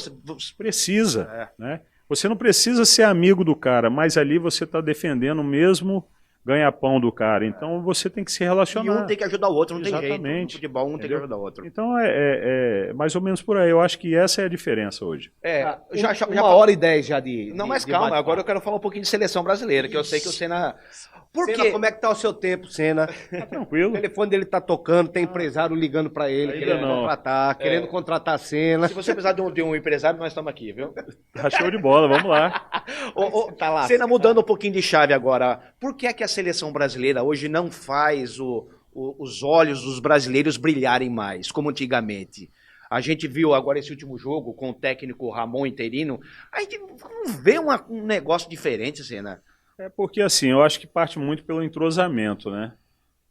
Speaker 3: precisa, né? Você não precisa ser amigo do cara, mas ali você está defendendo o mesmo ganha-pão do cara. Então você tem que se relacionar.
Speaker 1: E um tem que ajudar o outro, não
Speaker 3: Exatamente.
Speaker 1: tem jeito. No futebol, um tem que ajudar o outro.
Speaker 3: Então é mais ou menos por aí. Eu acho que essa é a diferença hoje.
Speaker 2: Já 1h10 já de.
Speaker 1: Não, mas calma, agora eu quero falar um pouquinho de seleção brasileira, que eu sei que o Senna. Por quê?
Speaker 2: Como é que tá o seu tempo, Senna?
Speaker 3: Tá tranquilo.
Speaker 2: O telefone dele tá tocando, tem empresário ligando pra ele, querendo contratar a Senna.
Speaker 1: Se você precisar de um empresário, nós estamos aqui, viu?
Speaker 3: Tá show de bola, vamos lá.
Speaker 1: Tá lá. Senna, mudando um pouquinho de chave agora, por que é que a seleção brasileira hoje não faz os olhos dos brasileiros brilharem mais, como antigamente? A gente viu agora esse último jogo com o técnico Ramon interino, a gente não vê um negócio diferente, Senna.
Speaker 3: Porque assim, eu acho que parte muito pelo entrosamento, né?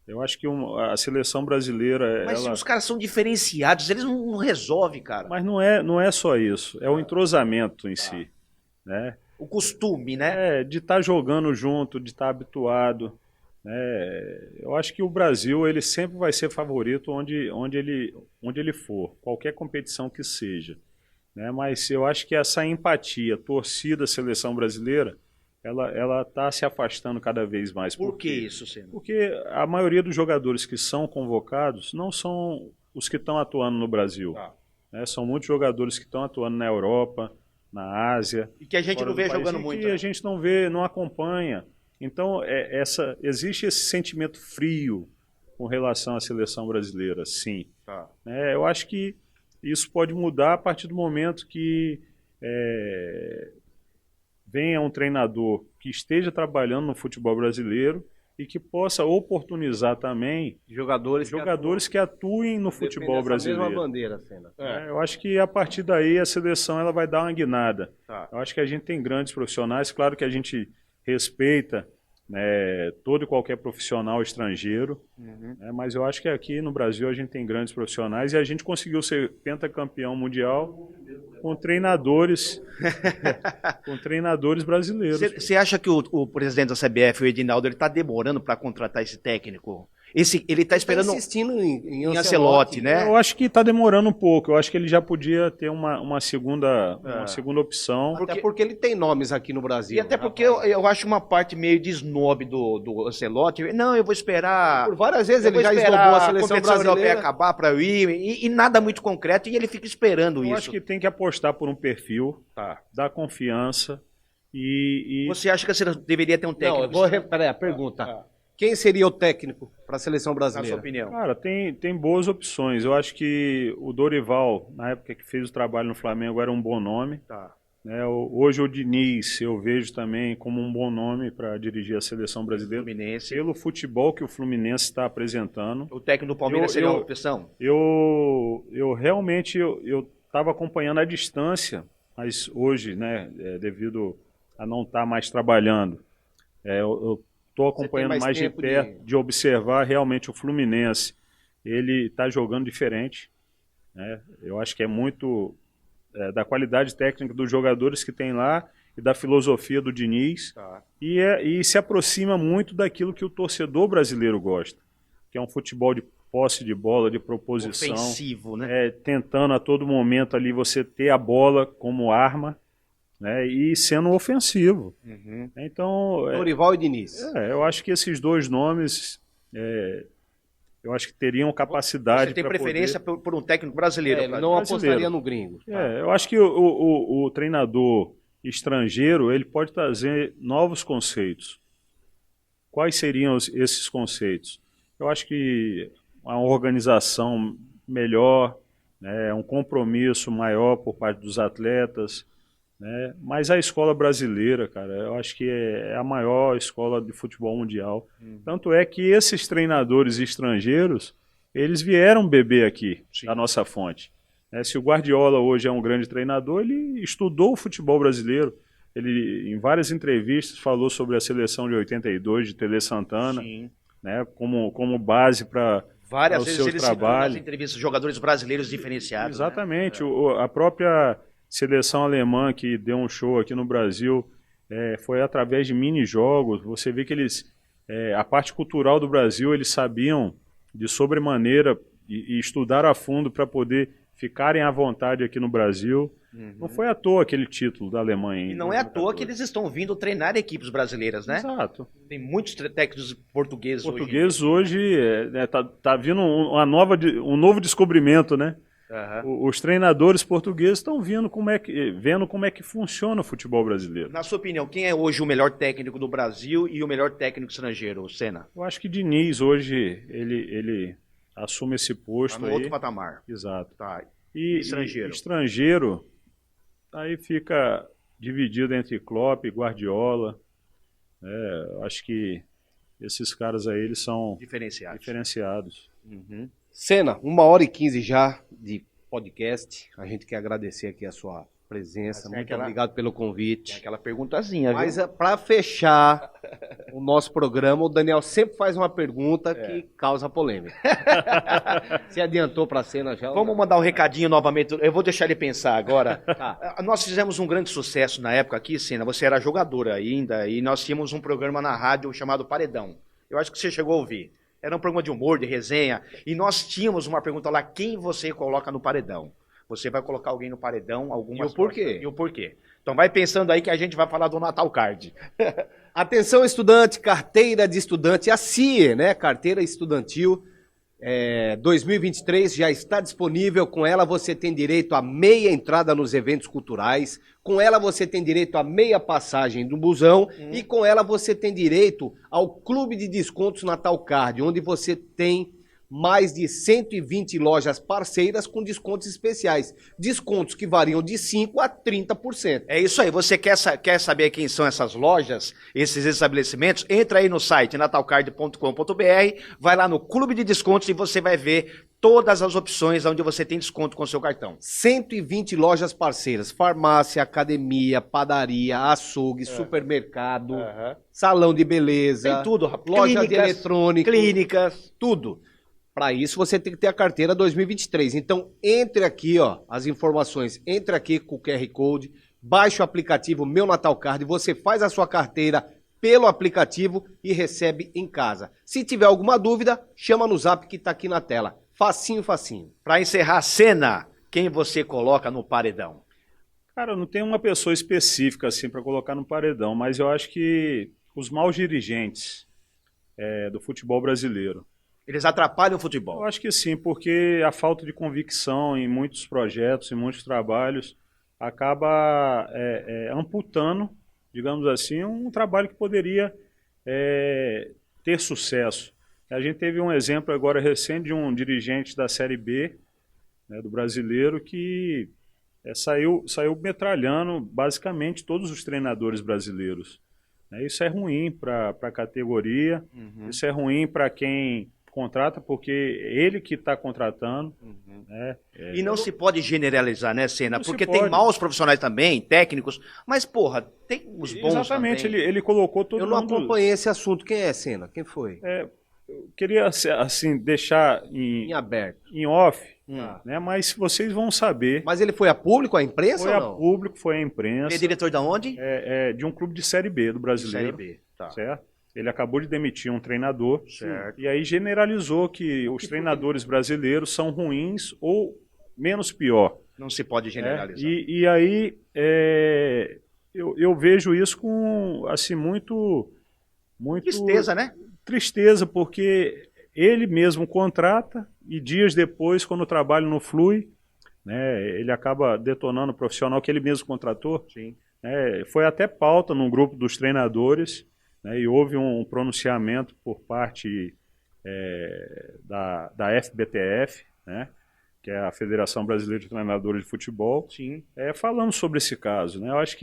Speaker 3: Eu acho que a seleção brasileira...
Speaker 1: Mas os caras são diferenciados, eles não resolvem, cara.
Speaker 3: Mas não é só isso, é o entrosamento em si, né?
Speaker 1: O costume, né?
Speaker 3: De estar jogando junto, de estar habituado. Eu acho que o Brasil ele sempre vai ser favorito onde ele for, qualquer competição que seja, né? Mas eu acho que essa empatia, torcida, seleção brasileira, ela está se afastando cada vez mais.
Speaker 1: Por que isso, Senna?
Speaker 3: Porque a maioria dos jogadores que são convocados não são os que estão atuando no Brasil. Né? São muitos jogadores que estão atuando na Europa, na Ásia.
Speaker 1: E que a gente não vê jogando muito.
Speaker 3: E a gente não vê, não acompanha. Então, existe esse sentimento frio com relação à seleção brasileira, sim. Eu acho que isso pode mudar a partir do momento que venha um treinador que esteja trabalhando no futebol brasileiro e que possa oportunizar também jogadores que atuem no futebol brasileiro.
Speaker 2: Mesma bandeira, Senna.
Speaker 3: Eu acho que a partir daí a seleção ela vai dar uma guinada. Eu acho que a gente tem grandes profissionais, claro que a gente respeita, né, todo e qualquer profissional estrangeiro, né, mas eu acho que aqui no Brasil a gente tem grandes profissionais e a gente conseguiu ser pentacampeão mundial com treinadores brasileiros.
Speaker 1: Você acha que o presidente da CBF, o Edinaldo, ele está demorando para contratar esse técnico? Ele está esperando.
Speaker 2: Tá insistindo em
Speaker 1: Ancelotti, né?
Speaker 3: Eu acho que está demorando um pouco. Eu acho que ele já podia ter uma segunda opção.
Speaker 2: Até porque ele tem nomes aqui no Brasil.
Speaker 1: E até porque eu acho uma parte meio de snob do Ancelotti. Não, eu vou esperar.
Speaker 2: Por várias vezes ele já esnobou a seleção brasileira.
Speaker 1: Europeia acabar para eu ir. E nada muito concreto. E ele fica esperando isso.
Speaker 3: Eu acho que tem que apostar por um perfil, dar confiança.
Speaker 1: Você acha que você deveria ter um técnico?
Speaker 2: Peraí, a pergunta. Quem seria o técnico para a seleção brasileira?
Speaker 1: Na sua opinião.
Speaker 3: Cara, tem boas opções. Eu acho que o Dorival, na época que fez o trabalho no Flamengo, era um bom nome. Né? Hoje o Diniz eu vejo também como um bom nome para dirigir a seleção brasileira.
Speaker 1: Fluminense.
Speaker 3: Pelo futebol que o Fluminense está apresentando.
Speaker 1: O técnico do Palmeiras seria uma opção?
Speaker 3: Eu realmente estava acompanhando à distância, mas hoje, né, devido a não estar mais trabalhando, eu estou acompanhando mais de perto, de observar realmente o Fluminense. Ele está jogando diferente, né? Eu acho que é muito da qualidade técnica dos jogadores que tem lá e da filosofia do Diniz. E se aproxima muito daquilo que o torcedor brasileiro gosta, que é um futebol de posse de bola, de proposição.
Speaker 1: Ofensivo, né?
Speaker 3: Tentando a todo momento ali você ter a bola como arma, né, e sendo ofensivo. Então,
Speaker 2: Dorival e Diniz.
Speaker 3: Eu acho que esses dois nomes, eu acho que teriam capacidade.
Speaker 1: Você tem preferência por um técnico brasileiro?
Speaker 2: Não apostaria no gringo.
Speaker 3: Eu acho que o treinador estrangeiro ele pode trazer novos conceitos. Quais seriam esses conceitos? Eu acho que uma organização melhor, né, um compromisso maior por parte dos atletas, né, mas a escola brasileira, cara, eu acho que é a maior escola de futebol mundial. Tanto é que esses treinadores estrangeiros, eles vieram beber aqui, da nossa fonte. Se o Guardiola hoje é um grande treinador, ele estudou o futebol brasileiro. Ele, em várias entrevistas, falou sobre a seleção de 82 de Tele Santana, né, como base para
Speaker 1: várias
Speaker 3: o
Speaker 1: vezes
Speaker 3: seu
Speaker 1: ele citou
Speaker 3: trabalho.
Speaker 1: nas entrevistas jogadores brasileiros diferenciados.
Speaker 3: Exatamente.
Speaker 1: Né?
Speaker 3: A própria seleção alemã que deu um show aqui no Brasil foi através de mini-jogos. Você vê que eles, a parte cultural do Brasil, eles sabiam de sobremaneira e estudaram a fundo para poder ficarem à vontade aqui no Brasil. Não foi à toa aquele título da Alemanha.
Speaker 1: E não é à toa que eles estão vindo treinar equipes brasileiras, né?
Speaker 3: Exato.
Speaker 1: Tem muitos técnicos portugueses hoje.
Speaker 3: Português hoje tá vindo um novo descobrimento, né? Os treinadores portugueses estão vendo como é que funciona o futebol brasileiro.
Speaker 1: Na sua opinião, quem é hoje o melhor técnico do Brasil e o melhor técnico estrangeiro, Senna?
Speaker 3: Eu acho que Diniz hoje ele assume esse posto
Speaker 1: no outro patamar.
Speaker 3: Exato.
Speaker 1: Tá.
Speaker 3: E estrangeiro, aí fica dividido entre Klopp e Guardiola. Acho que esses caras aí, eles são diferenciados.
Speaker 2: Senna, 1h15 já de podcast. A gente quer agradecer aqui a sua presença. Muito obrigado pelo convite.
Speaker 1: Tem aquela perguntazinha,
Speaker 2: mas para fechar o nosso programa, o Daniel sempre faz uma pergunta que causa polêmica. Você adiantou para a Senna já?
Speaker 1: Vamos mandar um recadinho novamente. Eu vou deixar ele pensar agora. Tá. Nós fizemos um grande sucesso na época aqui, Senna. Você era jogadora ainda e nós tínhamos um programa na rádio chamado Paredão. Eu acho que você chegou a ouvir. Era um programa de humor, de resenha. E nós tínhamos uma pergunta lá: quem você coloca no paredão? Você vai colocar alguém no paredão, alguma.
Speaker 2: E o porquê?
Speaker 1: E o porquê. Então vai pensando aí que a gente vai falar do Natal Card.
Speaker 2: Atenção, estudante, carteira de estudante, a CIE, né? Carteira estudantil 2023 já está disponível. Com ela você tem direito a meia entrada nos eventos culturais. Com ela você tem direito a meia passagem do busão. E com ela você tem direito ao Clube de Descontos Natal Card, onde você tem mais de 120 lojas parceiras com descontos especiais. Descontos que variam de 5% a 30%.
Speaker 1: É isso aí. Você quer saber quem são essas lojas, esses estabelecimentos? Entra aí no site natalcard.com.br, vai lá no Clube de Descontos e você vai ver todas as opções onde você tem desconto com o seu cartão.
Speaker 2: 120 lojas parceiras, farmácia, academia, padaria, açougue, supermercado, salão de beleza.
Speaker 1: Tem tudo, rapaz.
Speaker 2: Loja de eletrônico.
Speaker 1: Clínicas.
Speaker 2: Tudo. Para isso você tem que ter a carteira 2023. Então entre aqui, as informações, entre aqui com o QR Code, baixe o aplicativo Meu Natal Card, você faz a sua carteira pelo aplicativo e recebe em casa. Se tiver alguma dúvida, chama no Zap que está aqui na tela. Facinho, facinho.
Speaker 1: Para encerrar a cena, quem você coloca no paredão?
Speaker 3: Cara, eu não tenho uma pessoa específica assim para colocar no paredão, mas eu acho que os maus dirigentes do futebol brasileiro,
Speaker 1: eles atrapalham o futebol?
Speaker 3: Eu acho que sim, porque a falta de convicção em muitos projetos, em muitos trabalhos, acaba amputando, digamos assim, um trabalho que poderia ter sucesso. A gente teve um exemplo agora recente de um dirigente da Série B, né, do brasileiro, que saiu metralhando basicamente todos os treinadores brasileiros. Isso é ruim para a categoria, isso é ruim para quem contrata, porque ele que está contratando.
Speaker 1: E não se pode generalizar, né, Senna?
Speaker 3: Não
Speaker 1: porque
Speaker 3: se
Speaker 1: tem
Speaker 3: pode.
Speaker 1: maus profissionais também, técnicos, mas, porra, tem os bons
Speaker 3: Exatamente,
Speaker 1: também.
Speaker 3: ele colocou todo mundo...
Speaker 2: Eu não acompanhei esse assunto. Quem é, Senna? Quem foi?
Speaker 3: Eu queria, assim, deixar
Speaker 2: Em aberto.
Speaker 3: em off, né? Mas vocês vão saber.
Speaker 2: Mas ele foi a público, a imprensa
Speaker 3: Foi
Speaker 2: ou
Speaker 3: a
Speaker 2: não?
Speaker 3: público, foi a
Speaker 1: Ele é
Speaker 3: imprensa,
Speaker 1: diretor da onde?
Speaker 3: de um clube de Série B do brasileiro.
Speaker 1: Série B. Tá.
Speaker 3: Certo? Ele acabou de demitir um treinador.
Speaker 1: Certo.
Speaker 3: E aí generalizou que os treinadores brasileiros são ruins ou menos pior.
Speaker 1: Não se pode generalizar.
Speaker 3: E aí eu vejo isso com assim muito
Speaker 1: Tristeza, né?
Speaker 3: Tristeza, porque ele mesmo contrata e dias depois, quando o trabalho não flui, né, ele acaba detonando o profissional que ele mesmo contratou.
Speaker 1: Sim.
Speaker 3: Foi até pauta num grupo dos treinadores, né, e houve um pronunciamento por parte da FBTF, né? Que é a Federação Brasileira de Treinadores de Futebol.
Speaker 1: Sim.
Speaker 3: Falando sobre esse caso, né? Eu acho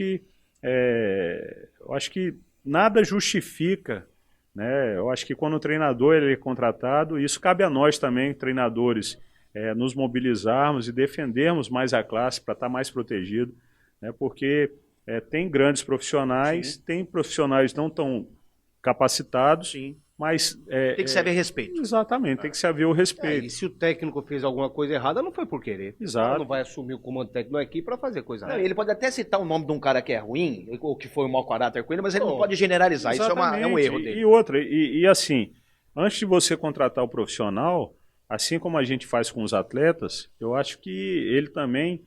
Speaker 3: que nada justifica, né? Eu acho que quando o treinador ele é contratado, isso cabe a nós também, treinadores, nos mobilizarmos e defendermos mais a classe para estar mais protegido, né? Porque tem grandes profissionais,
Speaker 1: Sim.
Speaker 3: tem profissionais não tão capacitados,
Speaker 1: Sim.
Speaker 3: mas...
Speaker 1: Tem que se haver respeito.
Speaker 3: Exatamente, tem que se haver o respeito.
Speaker 2: E se o técnico fez alguma coisa errada, não foi por querer.
Speaker 3: Exato.
Speaker 2: Ele não vai assumir o comando técnico da equipe para fazer coisa
Speaker 1: Não,
Speaker 2: errada.
Speaker 1: ele pode até citar o nome de um cara que é ruim, ou que foi um mau caráter com ele, mas ele não
Speaker 2: Pô,
Speaker 1: pode generalizar. Isso é um
Speaker 3: Exatamente.
Speaker 1: erro dele.
Speaker 3: E outra, e assim, antes de você contratar o profissional, assim como a gente faz com os atletas, eu acho que ele também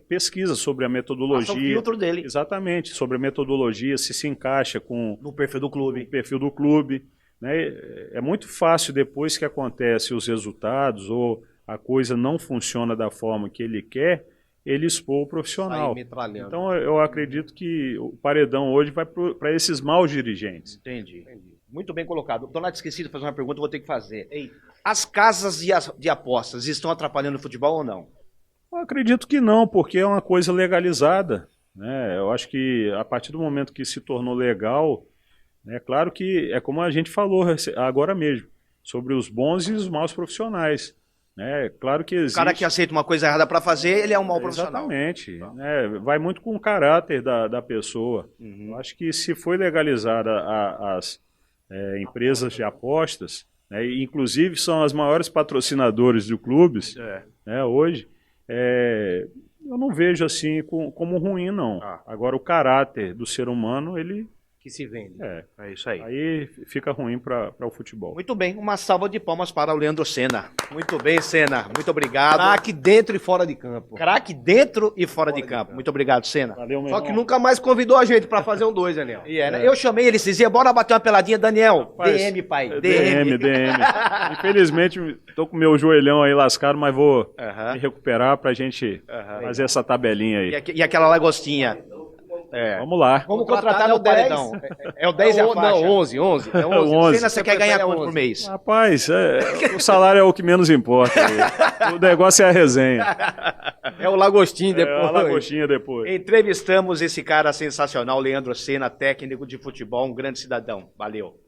Speaker 3: pesquisa sobre a metodologia.
Speaker 1: Passa o filtro dele.
Speaker 3: Exatamente, sobre a metodologia, se encaixa com
Speaker 1: No perfil do clube.
Speaker 3: o perfil do clube. Né? É muito fácil, depois que acontecem os resultados ou a coisa não funciona da forma que ele quer, ele expor o profissional.
Speaker 2: Sair metralhando.
Speaker 3: Então eu acredito que o paredão hoje vai para esses maus dirigentes.
Speaker 1: Entendi. Muito bem colocado. Donato, esqueci de fazer uma pergunta, vou ter que fazer.
Speaker 2: Ei.
Speaker 1: As casas de apostas estão atrapalhando o futebol ou não?
Speaker 3: Eu acredito que não, porque é uma coisa legalizada. Né? Eu acho que a partir do momento que se tornou legal, é claro que é como a gente falou agora mesmo, sobre os bons e os maus profissionais. Né? Claro que existe...
Speaker 1: O cara que aceita uma coisa errada para fazer, ele é um mau profissional.
Speaker 3: Exatamente. Né? Vai muito com o caráter da pessoa. Eu acho que se foi legalizada as empresas de apostas, né? E inclusive são as maiores patrocinadoras de clubes, né, hoje, eu não vejo assim como ruim, não. Agora, o caráter do ser humano, ele...
Speaker 2: Que se vende.
Speaker 1: É isso aí.
Speaker 3: Aí fica ruim para o futebol.
Speaker 1: Muito bem, uma salva de palmas para o Leandro Senna. Muito bem, Senna. Muito obrigado.
Speaker 2: Craque dentro e fora de campo.
Speaker 1: Craque dentro e fora de campo. Muito obrigado, Senna.
Speaker 3: Valeu, meu
Speaker 2: Só
Speaker 3: irmão.
Speaker 2: que nunca mais convidou a gente para fazer um 2, Daniel.
Speaker 1: Né? Eu chamei ele esses dias, bora bater uma peladinha, Daniel.
Speaker 3: Rapaz,
Speaker 1: DM, pai.
Speaker 3: DM. Infelizmente, tô com o meu joelhão aí lascado, mas vou me recuperar pra gente fazer essa tabelinha aí.
Speaker 1: E aquela lagostinha.
Speaker 3: Vamos lá.
Speaker 1: Vamos contratar no paredão. É o 10 e a faixa.
Speaker 2: Não, 11.
Speaker 3: É o 11.
Speaker 1: Senna, você quer ganhar quanto por mês?
Speaker 3: Rapaz, o salário é o que menos importa. O negócio é a resenha.
Speaker 2: É o lagostinho depois.
Speaker 3: É a lagostinha depois.
Speaker 1: Entrevistamos esse cara sensacional, Leandro Senna, técnico de futebol, um grande cidadão. Valeu.